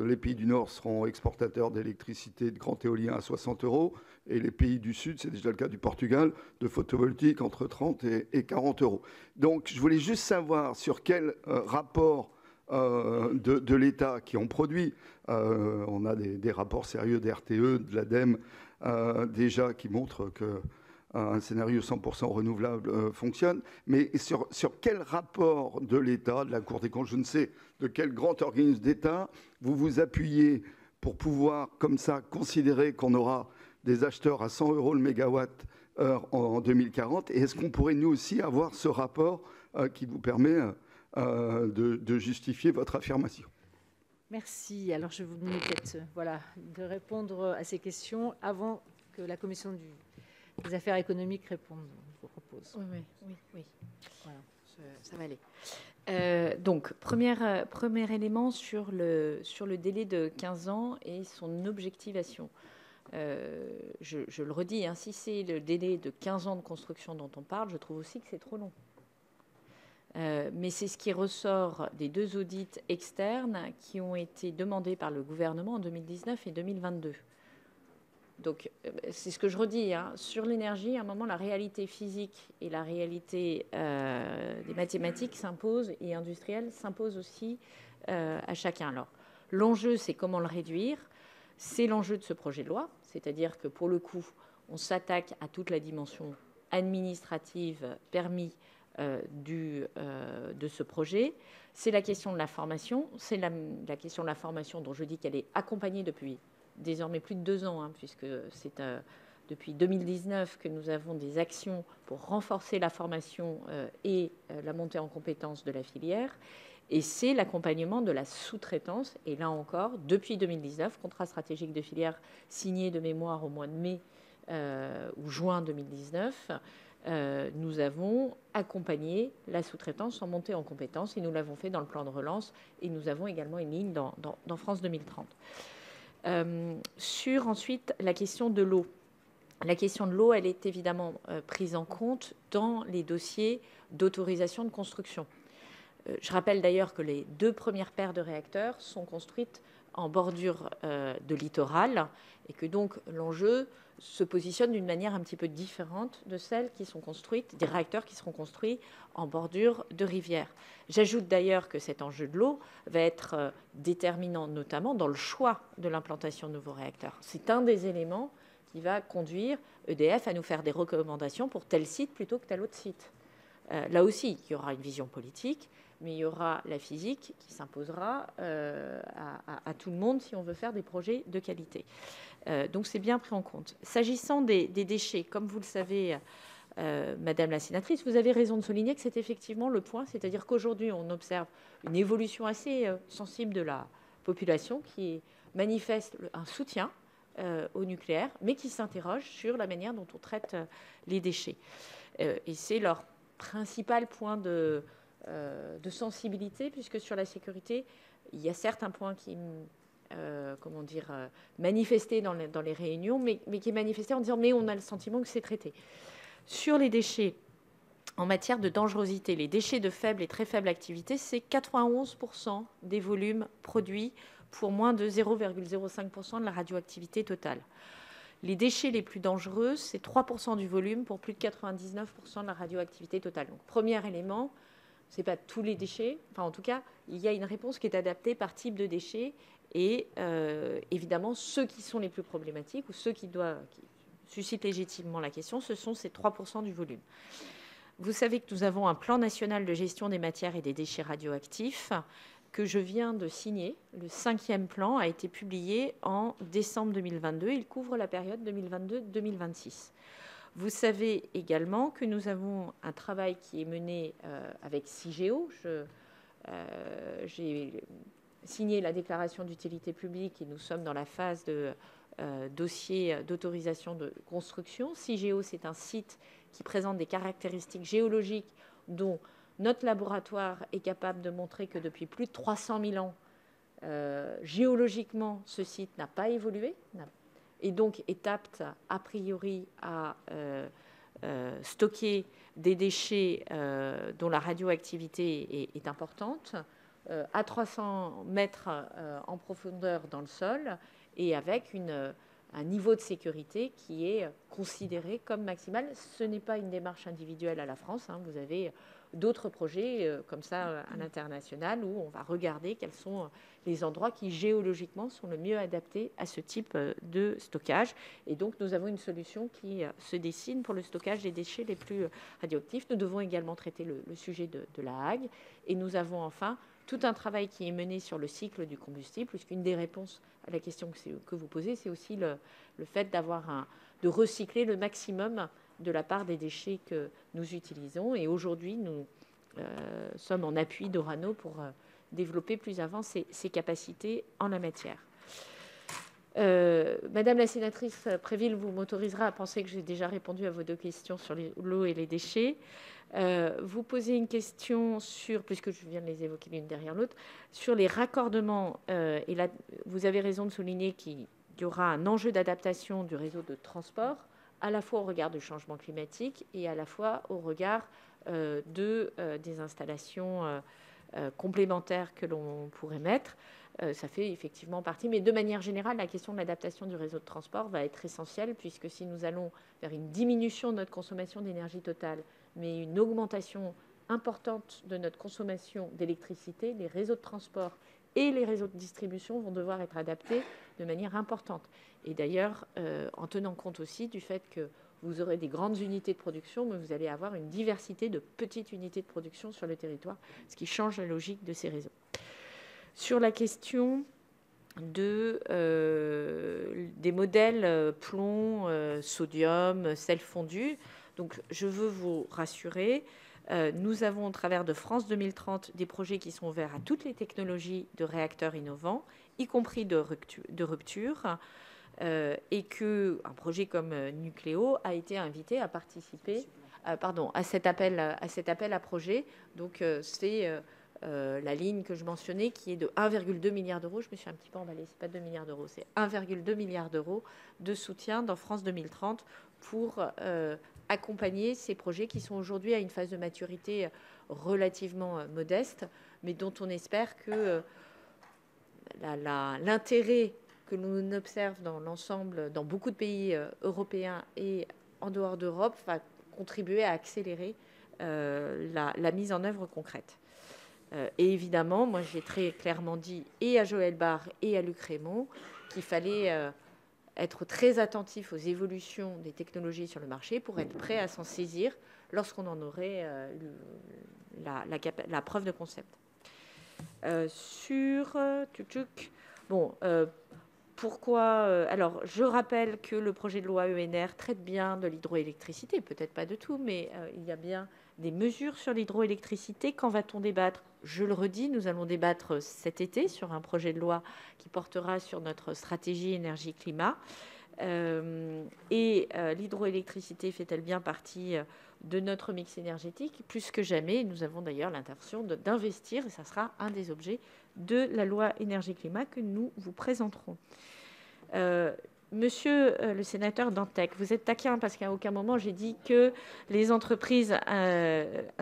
les pays du Nord seront exportateurs d'électricité, de grand éolien à 60 € et les pays du Sud, c'est déjà le cas du Portugal, de photovoltaïque entre 30 et 40 €. Donc je voulais juste savoir sur quel rapport de l'État qui ont produit, on a des rapports sérieux des RTE, de l'ADEME, déjà qui montrent qu'un scénario 100% renouvelable fonctionne, mais sur quel rapport de l'État, de la Cour des comptes, je ne sais de quel grand organisme d'État, vous vous appuyez pour pouvoir comme ça considérer qu'on aura des acheteurs à 100 € le mégawatt-heure en 2040, et est-ce qu'on pourrait nous aussi avoir ce rapport qui vous permet de justifier votre affirmation? Merci. Alors, je vous demande peut-être de répondre à ces questions avant que la Commission des affaires économiques réponde. Je vous propose. Oui. Voilà. Ça va aller. Donc, premier élément sur le délai de 15 ans et son objectivation. Je le redis, hein, si c'est le délai de 15 ans de construction dont on parle, je trouve aussi que c'est trop long. Mais c'est ce qui ressort des 2 audits externes qui ont été demandés par le gouvernement en 2019 et 2022. Donc, c'est ce que je redis, hein. Sur l'énergie, à un moment, la réalité physique et la réalité des mathématiques s'imposent, et industrielles s'imposent aussi à chacun. Alors, l'enjeu, c'est comment le réduire. C'est l'enjeu de ce projet de loi, c'est-à-dire que, pour le coup, on s'attaque à toute la dimension administrative permis de ce projet. C'est la question de la formation. C'est la question de la formation dont je dis qu'elle est accompagnée depuis désormais plus de 2 ans, hein, puisque c'est depuis 2019 que nous avons des actions pour renforcer la formation et la montée en compétences de la filière. Et c'est l'accompagnement de la sous-traitance. Et là encore, depuis 2019, contrat stratégique de filière signé de mémoire au mois de mai ou juin 2019, nous avons accompagné la sous-traitance en montée en compétences, et nous l'avons fait dans le plan de relance, et nous avons également une ligne dans France 2030. Sur ensuite la question de l'eau. La question de l'eau, elle est évidemment prise en compte dans les dossiers d'autorisation de construction. Je rappelle d'ailleurs que les 2 premières paires de réacteurs sont construites en bordure de littoral, et que donc l'enjeu se positionne d'une manière un petit peu différente de celles qui sont construites, des réacteurs qui seront construits en bordure de rivière. J'ajoute d'ailleurs que cet enjeu de l'eau va être déterminant notamment dans le choix de l'implantation de nouveaux réacteurs. C'est un des éléments qui va conduire EDF à nous faire des recommandations pour tel site plutôt que tel autre site. Là aussi, il y aura une vision politique, mais il y aura la physique qui s'imposera à tout le monde si on veut faire des projets de qualité. Donc c'est bien pris en compte. S'agissant des déchets, comme vous le savez, Madame la sénatrice, vous avez raison de souligner que c'est effectivement le point, c'est-à-dire qu'aujourd'hui on observe une évolution assez sensible de la population qui manifeste un soutien au nucléaire, mais qui s'interroge sur la manière dont on traite les déchets. Et c'est leur principal point de sensibilité, puisque sur la sécurité, il y a certes un point qui manifesté dans les réunions, mais qui est manifesté en disant mais on a le sentiment que c'est traité. Sur les déchets, en matière de dangerosité, les déchets de faible et très faible activité, c'est 91% des volumes produits pour moins de 0,05% de la radioactivité totale. Les déchets les plus dangereux, c'est 3% du volume pour plus de 99% de la radioactivité totale. Donc, premier élément, ce n'est pas tous les déchets. Enfin, en tout cas, il y a une réponse qui est adaptée par type de déchets. Et évidemment, ceux qui sont les plus problématiques ou ceux qui suscitent légitimement la question, ce sont ces 3% du volume. Vous savez que nous avons un plan national de gestion des matières et des déchets radioactifs que je viens de signer. Le 5e plan a été publié en décembre 2022. Il couvre la période 2022-2026. Vous savez également que nous avons un travail qui est mené avec Cigéo. J'ai signé la déclaration d'utilité publique et nous sommes dans la phase de dossier d'autorisation de construction. Cigéo, c'est un site qui présente des caractéristiques géologiques dont notre laboratoire est capable de montrer que depuis plus de 300 000 ans, géologiquement, ce site n'a pas évolué et donc est apte a priori à stocker des déchets dont la radioactivité est importante, à 300 mètres en profondeur dans le sol et avec un niveau de sécurité qui est considéré comme maximal. Ce n'est pas une démarche individuelle à la France, hein. Vous avez d'autres projets comme ça à l'international où on va regarder quels sont les endroits qui géologiquement sont le mieux adaptés à ce type de stockage. Et donc nous avons une solution qui se dessine pour le stockage des déchets les plus radioactifs. Nous devons également traiter le sujet de la Hague. Et nous avons enfin tout un travail qui est mené sur le cycle du combustible, puisqu'une des réponses à la question que vous posez, c'est aussi le fait de recycler le maximum de la part des déchets que nous utilisons. Et aujourd'hui, nous sommes en appui d'Orano pour développer plus avant ces capacités en la matière. Madame la sénatrice Préville, vous m'autoriserez à penser que j'ai déjà répondu à vos 2 questions sur l'eau et les déchets. Vous posez une question sur, puisque je viens de les évoquer l'une derrière l'autre, sur les raccordements. Et là, vous avez raison de souligner qu'il y aura un enjeu d'adaptation du réseau de transport, à la fois au regard du changement climatique et à la fois au regard des installations complémentaires que l'on pourrait mettre. ça fait effectivement partie. Mais de manière générale, la question de l'adaptation du réseau de transport va être essentielle, puisque si nous allons vers une diminution de notre consommation d'énergie totale, mais une augmentation importante de notre consommation d'électricité, les réseaux de transport et les réseaux de distribution vont devoir être adaptés de manière importante. Et d'ailleurs, en tenant compte aussi du fait que vous aurez des grandes unités de production, mais vous allez avoir une diversité de petites unités de production sur le territoire, ce qui change la logique de ces réseaux. Sur la question des modèles plomb, sodium, sel fondu, donc je veux vous rassurer, nous avons au travers de France 2030 des projets qui sont ouverts à toutes les technologies de réacteurs innovants, y compris de rupture, et qu'un projet comme Nucléo a été invité à participer à cet appel à projet. Donc c'est la ligne que je mentionnais qui est de 1,2 milliard d'euros. Je me suis un petit peu emballée, ce n'est pas 2 milliards d'euros, c'est 1,2 milliard d'euros de soutien dans France 2030 pour accompagner ces projets qui sont aujourd'hui à une phase de maturité relativement modeste, mais dont on espère que l'intérêt que l'on observe dans l'ensemble, dans beaucoup de pays européens et en dehors d'Europe, va contribuer à accélérer la mise en œuvre concrète. Et évidemment, moi j'ai très clairement dit, et à Joël Barre et à Luc Rémont, qu'il fallait être très attentif aux évolutions des technologies sur le marché pour être prêt à s'en saisir lorsqu'on en aurait la preuve de concept. Pourquoi alors, je rappelle que le projet de loi ENR traite bien de l'hydroélectricité, peut-être pas de tout, mais il y a bien des mesures sur l'hydroélectricité. Quand va-t-on débattre? Je le redis, nous allons débattre cet été sur un projet de loi qui portera sur notre stratégie énergie-climat. L'hydroélectricité fait-elle bien partie de notre mix énergétique? Plus que jamais, nous avons d'ailleurs l'intention d'investir, et ça sera un des objets de la loi énergie-climat que nous vous présenterons. Monsieur le sénateur Dantec, vous êtes taquin parce qu'à aucun moment j'ai dit que les entreprises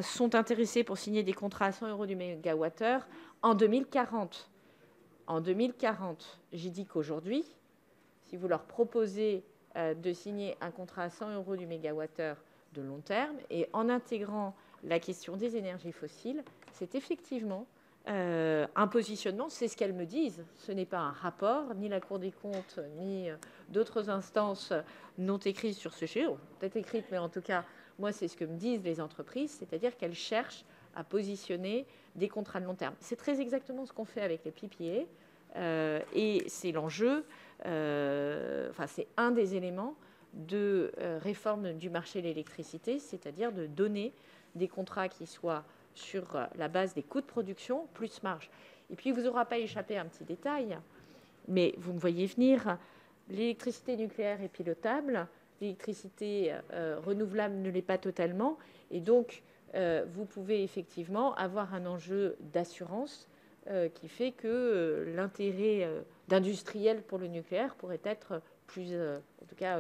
sont intéressées pour signer des contrats à 100 € du mégawattheure en 2040. En 2040, j'ai dit qu'aujourd'hui, si vous leur proposez de signer un contrat à 100 € du mégawattheure de long terme et en intégrant la question des énergies fossiles, c'est effectivement un positionnement, c'est ce qu'elles me disent. Ce n'est pas un rapport, ni la Cour des comptes, ni d'autres instances n'ont écrit sur ce sujet, peut-être écrites, mais en tout cas, moi, c'est ce que me disent les entreprises, c'est-à-dire qu'elles cherchent à positionner des contrats de long terme. C'est très exactement ce qu'on fait avec les PPA, et c'est l'enjeu, c'est un des éléments de réforme du marché de l'électricité, c'est-à-dire de donner des contrats qui soient sur la base des coûts de production, plus marge. Et puis, il ne vous aura pas échappé un petit détail, mais vous me voyez venir, l'électricité nucléaire est pilotable, l'électricité renouvelable ne l'est pas totalement, et donc, vous pouvez effectivement avoir un enjeu d'assurance qui fait que l'intérêt d'industriel pour le nucléaire pourrait être plus, en tout cas,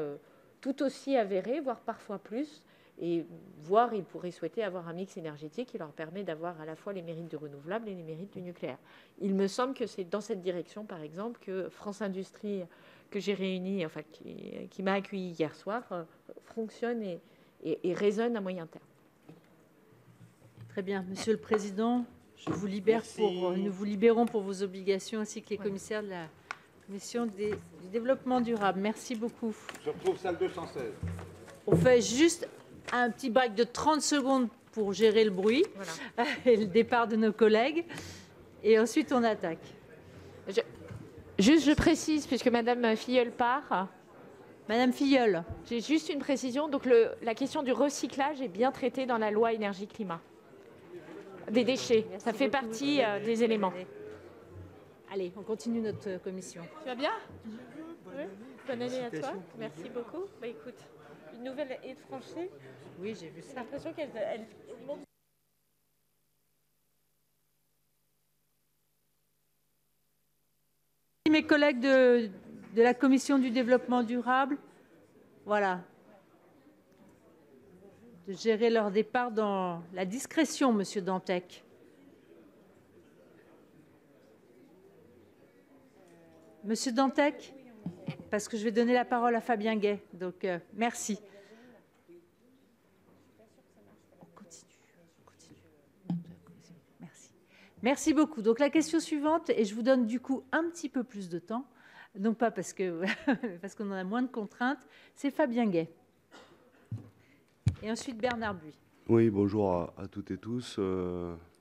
tout aussi avéré, voire parfois plus, et voire ils pourraient souhaiter avoir un mix énergétique qui leur permet d'avoir à la fois les mérites du renouvelable et les mérites du nucléaire. Il me semble que c'est dans cette direction, par exemple, que France Industrie, que j'ai réunie, enfin qui m'a accueilli hier soir, fonctionne et résonne à moyen terme. Très bien. Monsieur le Président, nous vous libérons pour vos obligations, ainsi que les commissaires de la Commission du développement durable. Merci beaucoup. Je retrouve salle 216. On fait juste un petit break de 30 secondes pour gérer le bruit et le départ de nos collègues. Et ensuite, on attaque. Je précise, puisque Madame Filleul part. Madame Filleul. J'ai juste une précision. Donc, la question du recyclage est bien traitée dans la loi énergie-climat. Des déchets. Merci ça fait beaucoup. partie des éléments. Allez, on continue notre commission. Tu vas bien? Oui. Bonne année à toi. Merci beaucoup. Bah, écoute, une nouvelle aide française. Oui, j'ai vu ça. J'ai l'impression qu'elle monte. Mes collègues de la Commission du développement durable, voilà, de gérer leur départ dans la discrétion, Monsieur Dantec. Monsieur Dantec, parce que je vais donner la parole à Fabien Gay. Donc, merci. Merci. Merci beaucoup. Donc, la question suivante, et je vous donne du coup un petit peu plus de temps, non pas parce que parce qu'on en a moins de contraintes, c'est Fabien Gay. Et ensuite Bernard Buis. Oui, bonjour à toutes et tous.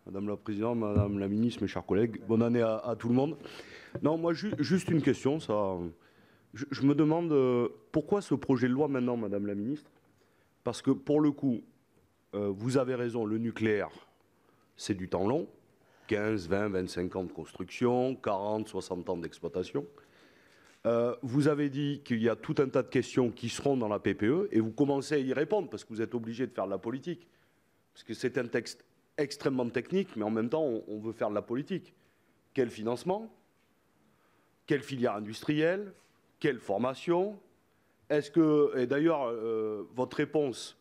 Madame la Présidente, Madame la Ministre, mes chers collègues, bonne année à tout le monde. Non, moi, juste une question. Je me demande pourquoi ce projet de loi maintenant, Madame la Ministre? Parce que pour le coup, vous avez raison, le nucléaire, c'est du temps long. 15, 20, 25 ans de construction, 40, 60 ans d'exploitation. Vous avez dit qu'il y a tout un tas de questions qui seront dans la PPE et vous commencez à y répondre parce que vous êtes obligé de faire de la politique. Parce que c'est un texte extrêmement technique, mais en même temps, on veut faire de la politique. Quel financement? Quelle filière industrielle? Quelle formation? Est-ce que, et d'ailleurs, votre réponse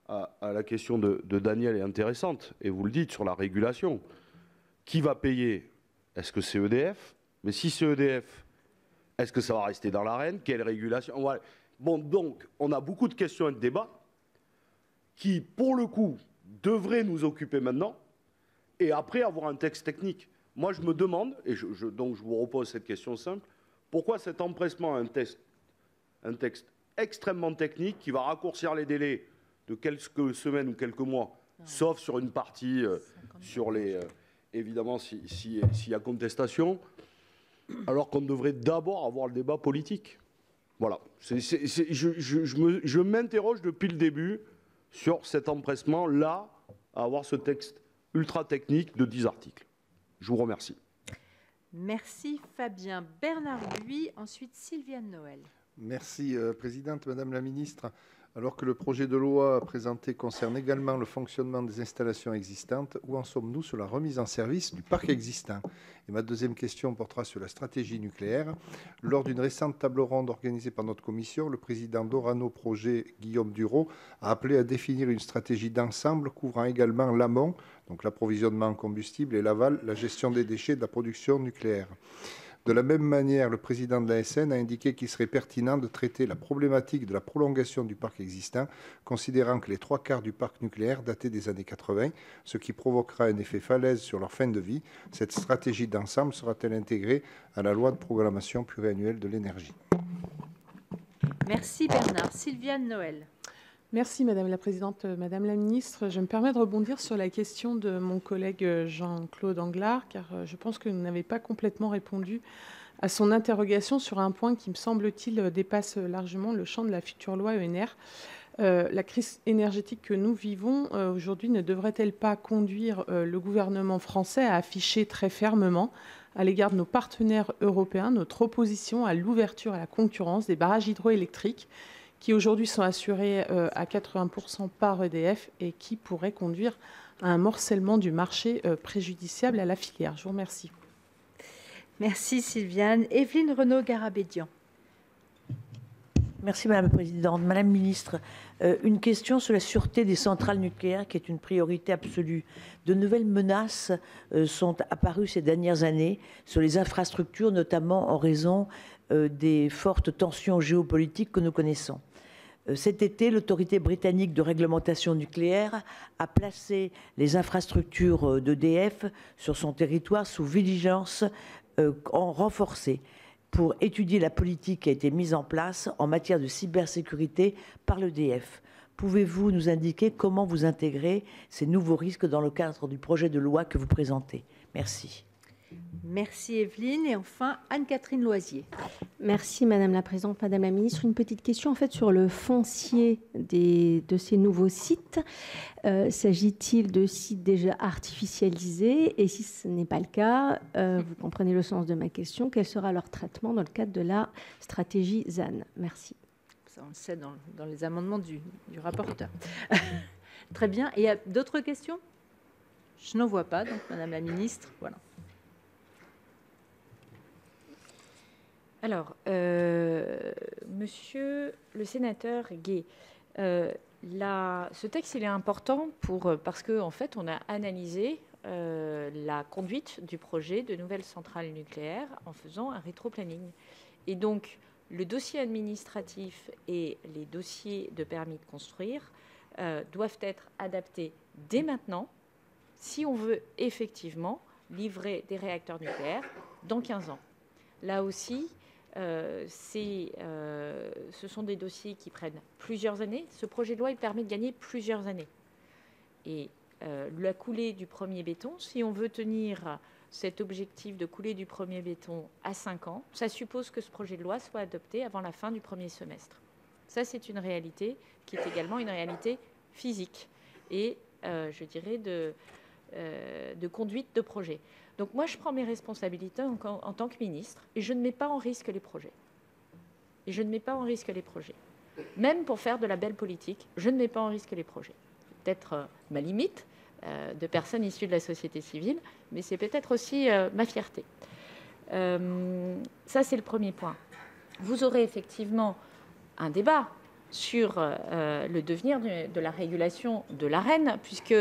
à la question de Daniel est intéressante, et vous le dites sur la régulation. Qui va payer? Est-ce que c'est EDF? Mais si c'est EDF, est-ce que ça va rester dans l'arène? Quelle régulation? Voilà. Bon, donc, on a beaucoup de questions et de débats qui, pour le coup, devraient nous occuper maintenant et après avoir un texte technique. Moi, je me demande, et donc je vous repose cette question simple, pourquoi cet empressement à un texte extrêmement technique qui va raccourcir les délais de quelques semaines ou quelques mois, sauf sur une partie, sur les... évidemment, s'il y a contestation, alors qu'on devrait d'abord avoir le débat politique. Voilà. Je m'interroge depuis le début sur cet empressement-là à avoir ce texte ultra technique de 10 articles. Je vous remercie. Merci Fabien. Bernard Buis, ensuite Sylviane Noël. Merci Présidente, Madame la Ministre. Alors que le projet de loi présenté concerne également le fonctionnement des installations existantes, où en sommes-nous sur la remise en service du parc existant? Et ma deuxième question portera sur la stratégie nucléaire. Lors d'une récente table ronde organisée par notre commission, le président d'Orano Projet, Guillaume Duro, a appelé à définir une stratégie d'ensemble couvrant également l'amont, donc l'approvisionnement en combustible, et l'aval, la gestion des déchets de la production nucléaire. De la même manière, le président de l'ASN a indiqué qu'il serait pertinent de traiter la problématique de la prolongation du parc existant, considérant que les 3/4 du parc nucléaire dataient des années 80, ce qui provoquera un effet falaise sur leur fin de vie. Cette stratégie d'ensemble sera-t-elle intégrée à la loi de programmation pluriannuelle de l'énergie? Merci Bernard. Sylviane Noël. Merci Madame la Présidente. Madame la Ministre, je me permets de rebondir sur la question de mon collègue Jean-Claude Anglard, car je pense que vous n'avez pas complètement répondu à son interrogation sur un point qui, me semble-t-il, dépasse largement le champ de la future loi ENR. La crise énergétique que nous vivons aujourd'hui ne devrait-elle pas conduire le gouvernement français à afficher très fermement à l'égard de nos partenaires européens notre opposition à l'ouverture à la concurrence des barrages hydroélectriques qui aujourd'hui sont assurés à 80% par EDF et qui pourraient conduire à un morcellement du marché préjudiciable à la filière? Je vous remercie. Merci Sylviane. Evelyne Renaud-Garabédian. Merci Madame la Présidente. Madame la Ministre, une question sur la sûreté des centrales nucléaires qui est une priorité absolue. De nouvelles menaces sont apparues ces dernières années sur les infrastructures, notamment en raison des fortes tensions géopolitiques que nous connaissons. Cet été, l'autorité britannique de réglementation nucléaire a placé les infrastructures d'EDF sur son territoire sous vigilance renforcée pour étudier la politique qui a été mise en place en matière de cybersécurité par l'EDF. Pouvez-vous nous indiquer comment vous intégrez ces nouveaux risques dans le cadre du projet de loi que vous présentez? Merci. Merci Evelyne. Et enfin, Anne-Catherine Loisier. Merci Madame la Présidente. Madame la Ministre, une petite question en fait sur le foncier de ces nouveaux sites. S'agit-il de sites déjà artificialisés? Et si ce n'est pas le cas, vous comprenez le sens de ma question, quel sera leur traitement dans le cadre de la stratégie ZAN? Merci. Ça, on le sait dans les amendements du rapporteur. Très bien. Et il y a d'autres questions? Je n'en vois pas, donc Madame la Ministre, voilà. Alors, monsieur le sénateur Gay, ce texte il est important parce qu'en fait on a analysé la conduite du projet de nouvelle centrale nucléaire en faisant un rétro-planning. Et donc, le dossier administratif et les dossiers de permis de construire doivent être adaptés dès maintenant si on veut effectivement livrer des réacteurs nucléaires dans 15 ans. Là aussi, ce sont des dossiers qui prennent plusieurs années. Ce projet de loi il permet de gagner plusieurs années. Et la coulée du premier béton, si on veut tenir cet objectif de coulée du premier béton à 5 ans, ça suppose que ce projet de loi soit adopté avant la fin du premier semestre. Ça, c'est une réalité qui est également une réalité physique et, je dirais, de conduite de projet. Donc moi, je prends mes responsabilités en tant que ministre et je ne mets pas en risque les projets. Et je ne mets pas en risque les projets. Même pour faire de la belle politique, je ne mets pas en risque les projets. Peut-être ma limite de personnes issues de la société civile, mais c'est peut-être aussi ma fierté. Ça, c'est le premier point. Vous aurez effectivement un débat sur le devenir de la régulation de l'ARENH, puisque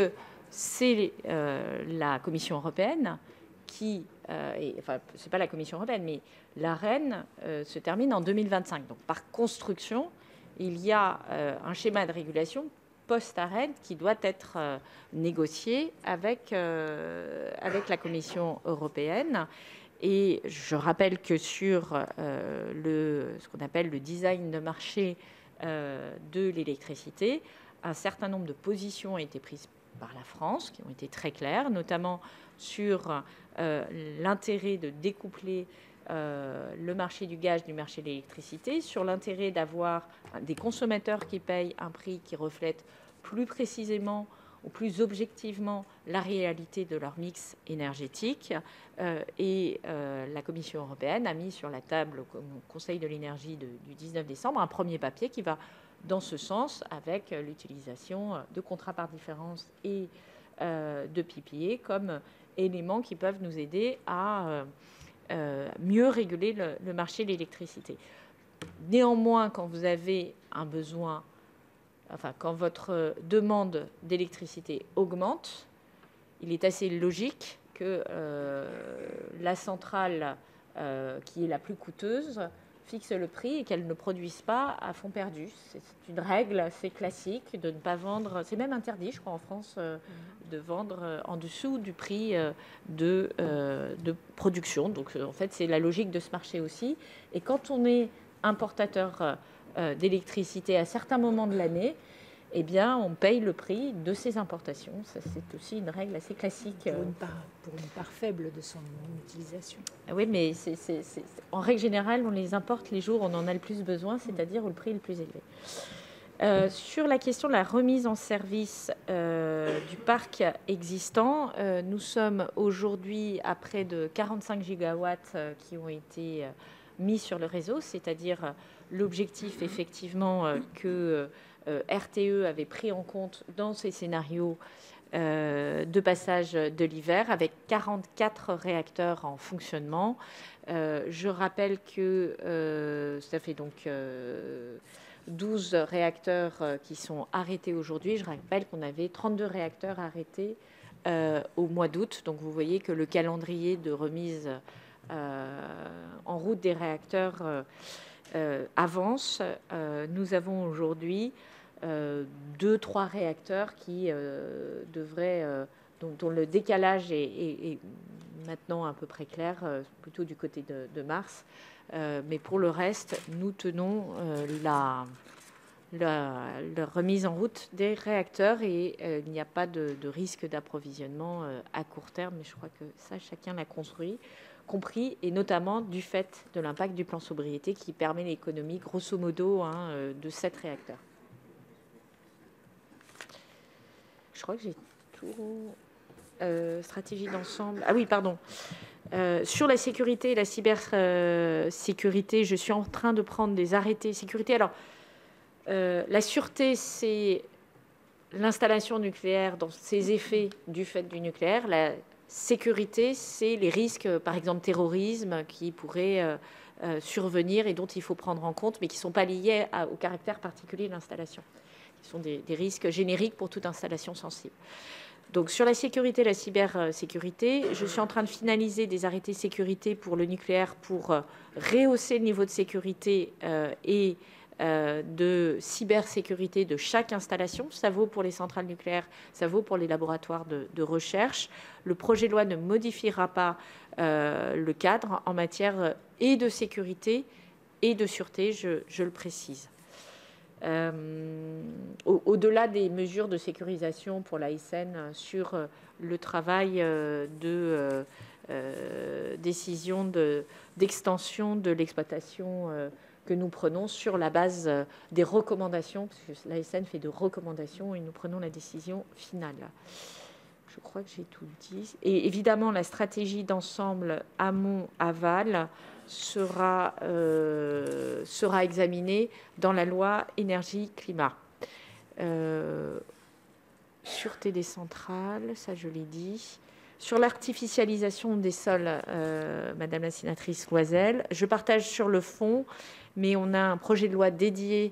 c'est la Commission européenne qui... enfin, ce n'est pas la Commission européenne, mais l'ARENH se termine en 2025. Donc, par construction, il y a un schéma de régulation post-ARENH qui doit être négocié avec la Commission européenne. Et je rappelle que sur ce qu'on appelle le design de marché de l'électricité, un certain nombre de positions ont été prises par la France, qui ont été très claires, notamment sur l'intérêt de découpler le marché du gaz du marché de l'électricité, sur l'intérêt d'avoir des consommateurs qui payent un prix qui reflète plus précisément ou plus objectivement la réalité de leur mix énergétique. Et la Commission européenne a mis sur la table au Conseil de l'énergie du 19 décembre un premier papier qui va dans ce sens avec l'utilisation de contrats par différence et de PPA comme éléments qui peuvent nous aider à mieux réguler le marché de l'électricité. Néanmoins, quand vous avez un besoin, enfin, quand votre demande d'électricité augmente, il est assez logique que la centrale qui est la plus coûteuse fixe le prix et qu'elle ne produise pas à fond perdu. C'est une règle assez classique de ne pas vendre, c'est même interdit, je crois, en France, de vendre en dessous du prix de production. Donc, en fait, c'est la logique de ce marché aussi. Et quand on est importateur d'électricité à certains moments de l'année, eh bien, on paye le prix de ces importations. Ça, c'est aussi une règle assez classique. Pour une part faible de son utilisation. Oui, mais en règle générale, on les importe les jours où on en a le plus besoin, c'est-à-dire où le prix est le plus élevé. Sur la question de la remise en service du parc existant, nous sommes aujourd'hui à près de 45 gigawatts qui ont été mis sur le réseau, c'est-à-dire l'objectif effectivement que RTE avait pris en compte dans ses scénarios de passage de l'hiver, avec 44 réacteurs en fonctionnement. Je rappelle que ça fait donc 12 réacteurs qui sont arrêtés aujourd'hui. Je rappelle qu'on avait 32 réacteurs arrêtés au mois d'août. Donc vous voyez que le calendrier de remise en route des réacteurs avance. Nous avons aujourd'hui 2-3 réacteurs qui devraient, dont le décalage est maintenant à peu près clair, plutôt du côté de mars. Mais pour le reste, nous tenons la remise en route des réacteurs et il n'y a pas de risque d'approvisionnement à court terme. Mais je crois que ça, chacun l'a compris, et notamment du fait de l'impact du plan sobriété qui permet l'économie, grosso modo, de 7 réacteurs. Je crois que j'ai tout. Stratégie d'ensemble. Ah oui, pardon. Sur la sécurité et la cybersécurité, je suis en train de prendre des arrêtés sécurité. Alors, la sûreté, c'est l'installation nucléaire dans ses effets du fait du nucléaire. La sécurité, c'est les risques, par exemple terrorisme, qui pourraient survenir et dont il faut prendre en compte, mais qui ne sont pas liés au caractère particulier de l'installation. Ce sont des risques génériques pour toute installation sensible. Donc sur la sécurité, la cybersécurité, je suis en train de finaliser des arrêtés sécurité pour le nucléaire pour rehausser le niveau de sécurité et de cybersécurité de chaque installation. Ça vaut pour les centrales nucléaires, ça vaut pour les laboratoires de recherche. Le projet de loi ne modifiera pas le cadre en matière et de sécurité et de sûreté, je le précise. Au-delà des mesures de sécurisation pour l'ASN sur le travail de décision d'extension de l'exploitation que nous prenons sur la base des recommandations, parce que l'ASN fait de recommandations et nous prenons la décision finale. Je crois que j'ai tout dit. Et évidemment, la stratégie d'ensemble amont-aval sera examinée dans la loi énergie-climat. Sûreté des centrales, ça je l'ai dit. Sur l'artificialisation des sols, Madame la sénatrice Loisel, je partage sur le fond, mais on a un projet de loi dédié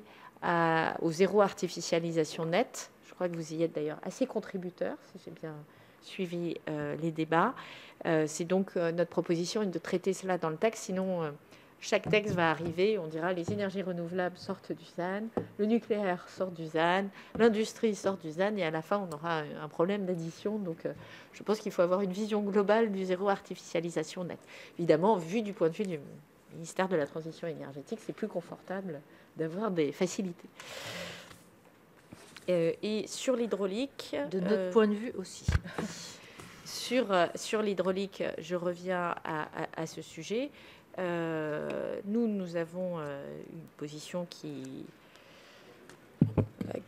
au zéro artificialisation nette. Je crois que vous y êtes d'ailleurs assez contributeur, si j'ai bien suivi les débats. C'est donc notre proposition est de traiter cela dans le texte, sinon chaque texte va arriver, on dira les énergies renouvelables sortent du ZAN, le nucléaire sort du ZAN, l'industrie sort du ZAN, et à la fin on aura un problème d'addition. Donc je pense qu'il faut avoir une vision globale du zéro artificialisation nette. Évidemment, vu du point de vue du ministère de la Transition énergétique, c'est plus confortable d'avoir des facilités. Et sur l'hydraulique... De notre point de vue aussi. Sur l'hydraulique, je reviens à ce sujet. Nous avons une position qui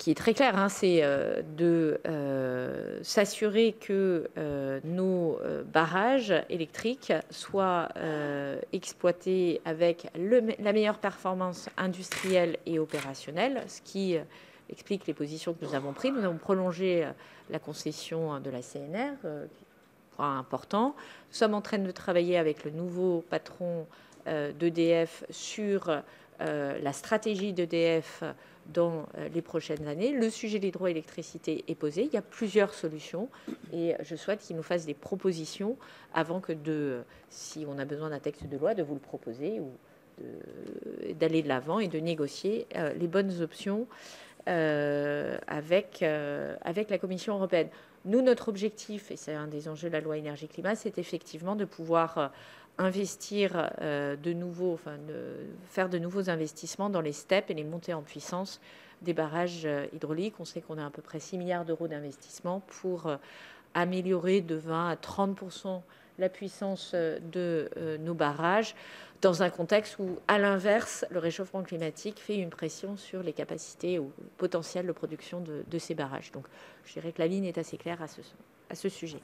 est très claire, hein, c'est de s'assurer que nos barrages électriques soient exploités avec la meilleure performance industrielle et opérationnelle, ce qui explique les positions que nous avons prises. Nous avons prolongé la concession de la CNR, point important. Nous sommes en train de travailler avec le nouveau patron d'EDF sur la stratégie d'EDF dans les prochaines années. Le sujet de l'hydroélectricité est posé. Il y a plusieurs solutions et je souhaite qu'il nous fasse des propositions avant que si on a besoin d'un texte de loi, de vous le proposer ou d'aller de l'avant et de négocier les bonnes options avec la Commission européenne. Nous, notre objectif, et c'est un des enjeux de la loi énergie-climat, c'est effectivement de pouvoir investir de nouveau, faire de nouveaux investissements dans les steps et les montées en puissance des barrages hydrauliques. On sait qu'on a à peu près 6 milliards d'euros d'investissement pour améliorer de 20 à 30% la puissance de nos barrages, dans un contexte où, à l'inverse, le réchauffement climatique fait une pression sur les capacités ou le potentiel de production de ces barrages. Donc, je dirais que la ligne est assez claire à ce sujet.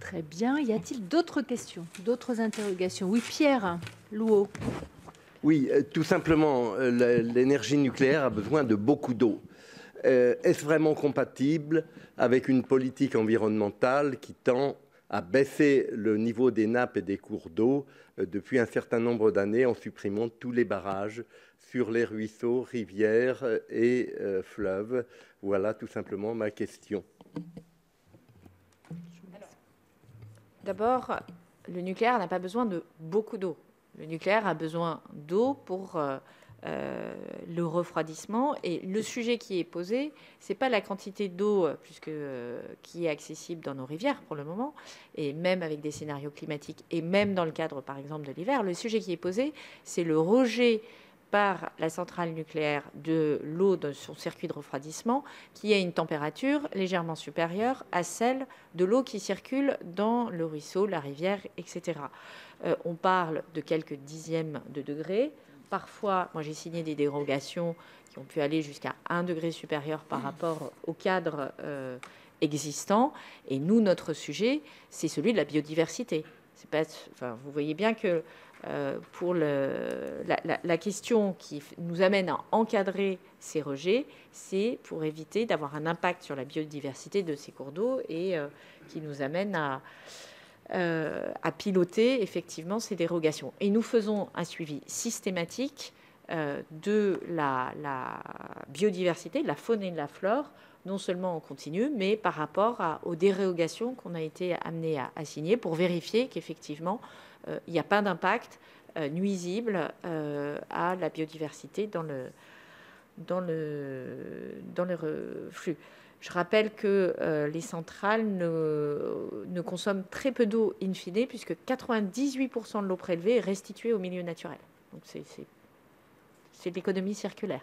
Très bien. Y a-t-il d'autres questions, d'autres interrogations? Oui, Pierre Louot. Oui, tout simplement, l'énergie nucléaire a besoin de beaucoup d'eau. Est-ce vraiment compatible avec une politique environnementale qui tend à baisser le niveau des nappes et des cours d'eau depuis un certain nombre d'années en supprimant tous les barrages sur les ruisseaux, rivières et fleuves? Voilà tout simplement ma question. D'abord, le nucléaire n'a pas besoin de beaucoup d'eau. Le nucléaire a besoin d'eau pour le refroidissement. Et le sujet qui est posé, ce n'est pas la quantité d'eau qui est accessible dans nos rivières pour le moment, et même avec des scénarios climatiques, et même dans le cadre, par exemple, de l'hiver. Le sujet qui est posé, c'est le rejet par la centrale nucléaire de l'eau de son circuit de refroidissement qui a une température légèrement supérieure à celle de l'eau qui circule dans le ruisseau, la rivière, etc. On parle de quelques dixièmes de degrés. Parfois, moi j'ai signé des dérogations qui ont pu aller jusqu'à 1 degré supérieur par rapport au cadre existant. Et nous, notre sujet, c'est celui de la biodiversité. C'est pas, vous voyez bien que pour la question qui nous amène à encadrer ces rejets, c'est pour éviter d'avoir un impact sur la biodiversité de ces cours d'eau et qui nous amène à piloter effectivement ces dérogations. Et nous faisons un suivi systématique de la biodiversité, de la faune et de la flore non seulement en continu, mais par rapport aux dérogations qu'on a été amené à signer pour vérifier qu'effectivement, il n'y a pas d'impact nuisible à la biodiversité dans le flux. Je rappelle que les centrales ne consomment très peu d'eau in fine, puisque 98% de l'eau prélevée est restituée au milieu naturel. Donc c'est de l'économie circulaire.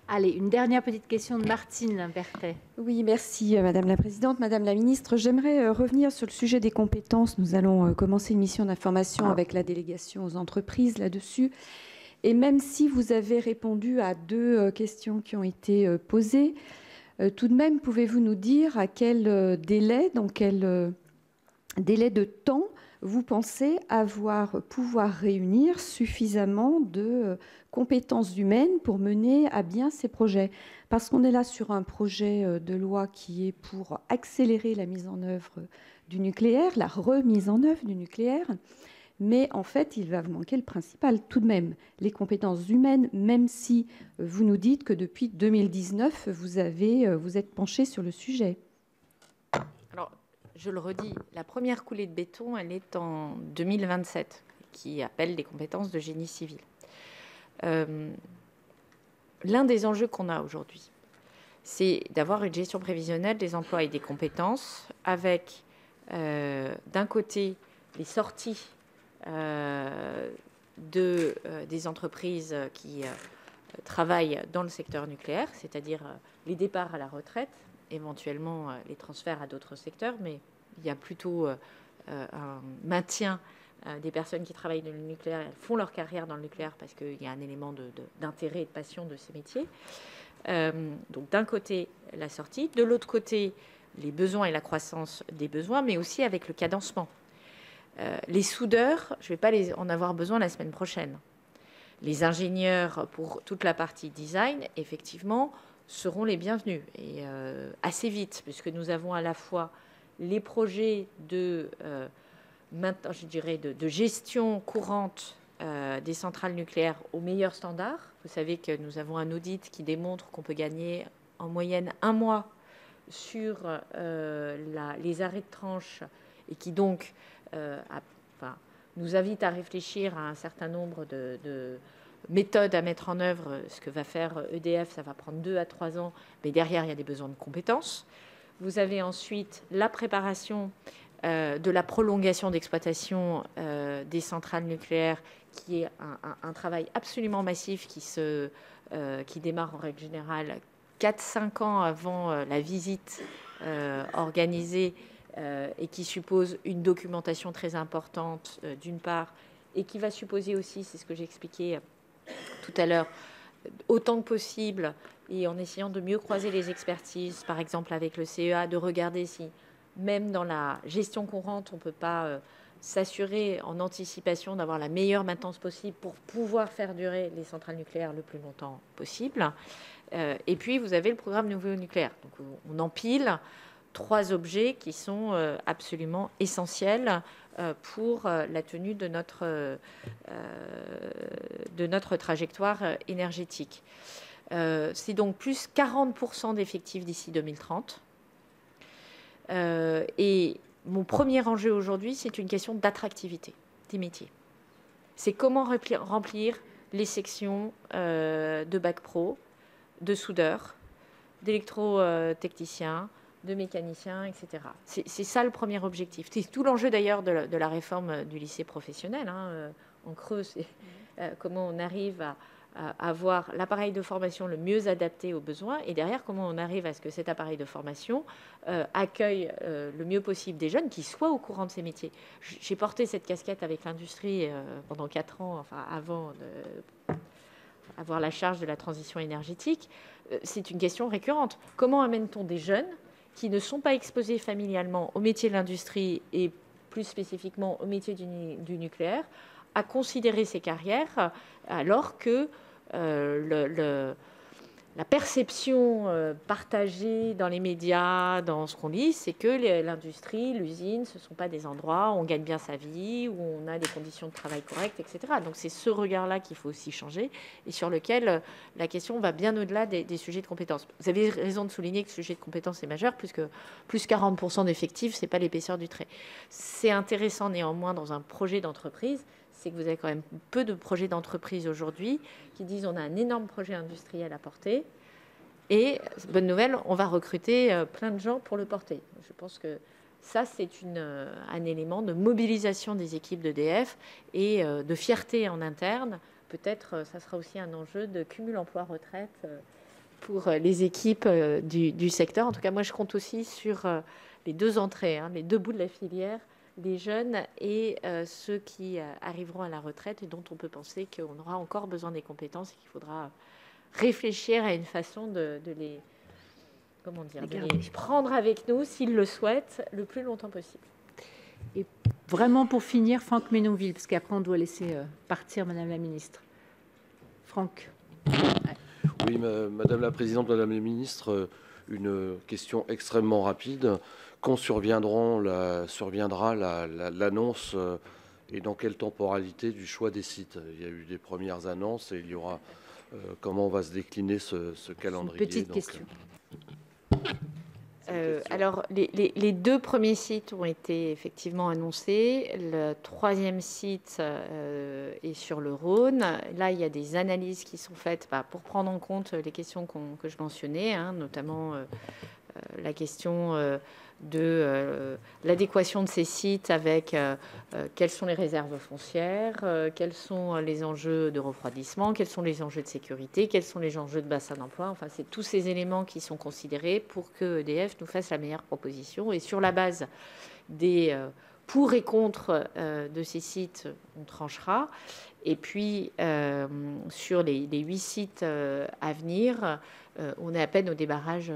Allez, une dernière petite question de Martine Berthet. Oui, merci Madame la Présidente. Madame la Ministre, j'aimerais revenir sur le sujet des compétences. Nous allons commencer une mission d'information avec la délégation aux entreprises là-dessus. Et même si vous avez répondu à 2 questions qui ont été posées, tout de même, pouvez-vous nous dire à quel délai, dans quel délai de temps vous pensez pouvoir réunir suffisamment de compétences humaines pour mener à bien ces projets? Parce qu'on est là sur un projet de loi qui est pour accélérer la mise en œuvre du nucléaire, la remise en œuvre du nucléaire. Mais en fait, il va vous manquer le principal tout de même, les compétences humaines, même si vous nous dites que depuis 2019, vous êtes penché sur le sujet. Alors, je le redis, la première coulée de béton, elle est en 2027, qui appelle des compétences de génie civil. L'un des enjeux qu'on a aujourd'hui, c'est d'avoir une gestion prévisionnelle des emplois et des compétences avec, d'un côté, les sorties des entreprises qui travaillent dans le secteur nucléaire, c'est-à-dire les départs à la retraite, éventuellement les transferts à d'autres secteurs, mais il y a plutôt un maintien des personnes qui travaillent dans le nucléaire. Elles font leur carrière dans le nucléaire parce qu'il y a un élément d'intérêt et de passion de ces métiers. Donc d'un côté, la sortie, de l'autre côté, les besoins et la croissance des besoins, mais aussi avec le cadencement. Les soudeurs, je ne vais pas en avoir besoin la semaine prochaine. Les ingénieurs pour toute la partie design, effectivement, seront les bienvenus et assez vite, puisque nous avons à la fois les projets maintenant, je dirais, de gestion courante des centrales nucléaires aux meilleurs standards. Vous savez que nous avons un audit qui démontre qu'on peut gagner en moyenne 1 mois sur les arrêts de tranche et qui donc nous invite à réfléchir à un certain nombre de méthodes à mettre en œuvre. Ce que va faire EDF, ça va prendre 2 à 3 ans, mais derrière, il y a des besoins de compétences. Vous avez ensuite la préparation de la prolongation d'exploitation des centrales nucléaires, qui est un travail absolument massif qui démarre en règle générale 4-5 ans avant la visite organisée et qui suppose une documentation très importante d'une part, et qui va supposer aussi, c'est ce que j'expliquais tout à l'heure, autant que possible, et en essayant de mieux croiser les expertises, par exemple avec le CEA, de regarder si, même dans la gestion courante, on ne peut pas s'assurer en anticipation d'avoir la meilleure maintenance possible pour pouvoir faire durer les centrales nucléaires le plus longtemps possible. Et puis, vous avez le programme nouveau nucléaire. Donc, on empile 3 objets qui sont absolument essentiels pour la tenue de notre trajectoire énergétique. C'est donc plus 40% d'effectifs d'ici 2030. Et mon premier enjeu aujourd'hui, c'est une question d'attractivité des métiers. C'est comment remplir les sections de bac pro, de soudeurs, d'électrotechniciens, de mécaniciens, etc. C'est ça le premier objectif. C'est tout l'enjeu d'ailleurs de la réforme du lycée professionnel. En creux, c'est comment on arrive à avoir l'appareil de formation le mieux adapté aux besoins, et derrière, comment on arrive à ce que cet appareil de formation accueille le mieux possible des jeunes qui soient au courant de ces métiers. J'ai porté cette casquette avec l'industrie pendant 4 ans, enfin avant avoir la charge de la transition énergétique. C'est une question récurrente. Comment amène-t-on des jeunes qui ne sont pas exposés familialement au métier de l'industrie et plus spécifiquement au métier du nucléaire à considérer ces carrières alors que la perception partagée dans les médias, dans ce qu'on lit, c'est que l'industrie, l'usine, ce ne sont pas des endroits où on gagne bien sa vie, où on a des conditions de travail correctes, etc. Donc c'est ce regard-là qu'il faut aussi changer et sur lequel la question va bien au-delà des sujets de compétences. Vous avez raison de souligner que le sujet de compétences est majeur, puisque plus 40% d'effectifs, ce n'est pas l'épaisseur du trait. C'est intéressant néanmoins dans un projet d'entreprise, c'est que vous avez quand même peu de projets d'entreprise aujourd'hui qui disent on a un énorme projet industriel à porter et, bonne nouvelle, on va recruter plein de gens pour le porter. Je pense que ça, c'est un élément de mobilisation des équipes d'EDF et de fierté en interne. Peut-être ça sera aussi un enjeu de cumul emploi-retraite pour les équipes du secteur. En tout cas, moi, je compte aussi sur les deux entrées, les deux bouts de la filière, les jeunes et ceux qui arriveront à la retraite et dont on peut penser qu'on aura encore besoin des compétences et qu'il faudra réfléchir à une façon de les prendre avec nous, s'ils le souhaitent, le plus longtemps possible. Et vraiment pour finir, Franck Menonville, parce qu'après on doit laisser partir Madame la Ministre. Franck. Oui, Madame la Présidente, Madame la Ministre, une question extrêmement rapide. Quand surviendra l'annonce et dans quelle temporalité du choix des sites? Il y a eu des premières annonces et il y aura comment va se décliner ce calendrier? Petite question. Alors, les deux premiers sites ont été effectivement annoncés. Le troisième site est sur le Rhône. Là, il y a des analyses qui sont faites pour prendre en compte les questions que je mentionnais, notamment la question de l'adéquation de ces sites avec quelles sont les réserves foncières, quels sont les enjeux de refroidissement, quels sont les enjeux de sécurité, quels sont les enjeux de bassin d'emploi. Enfin, c'est tous ces éléments qui sont considérés pour que EDF nous fasse la meilleure proposition. Et sur la base des pour et contre de ces sites, on tranchera. Et puis, sur les 8 sites à venir, on est à peine au démarrage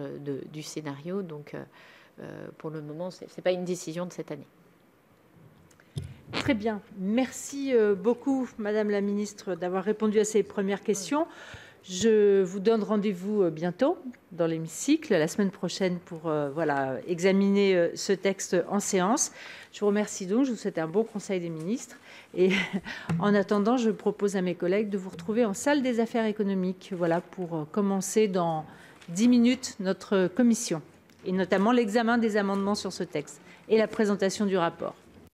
du scénario. Donc, pour le moment, ce n'est pas une décision de cette année. Très bien. Merci beaucoup, Madame la Ministre, d'avoir répondu à ces premières questions. Je vous donne rendez-vous bientôt dans l'hémicycle, la semaine prochaine, pour examiner ce texte en séance. Je vous remercie donc. Je vous souhaite un bon Conseil des ministres. Et en attendant, je propose à mes collègues de vous retrouver en salle des affaires économiques pour commencer dans 10 minutes notre commission, et notamment l'examen des amendements sur ce texte et la présentation du rapport.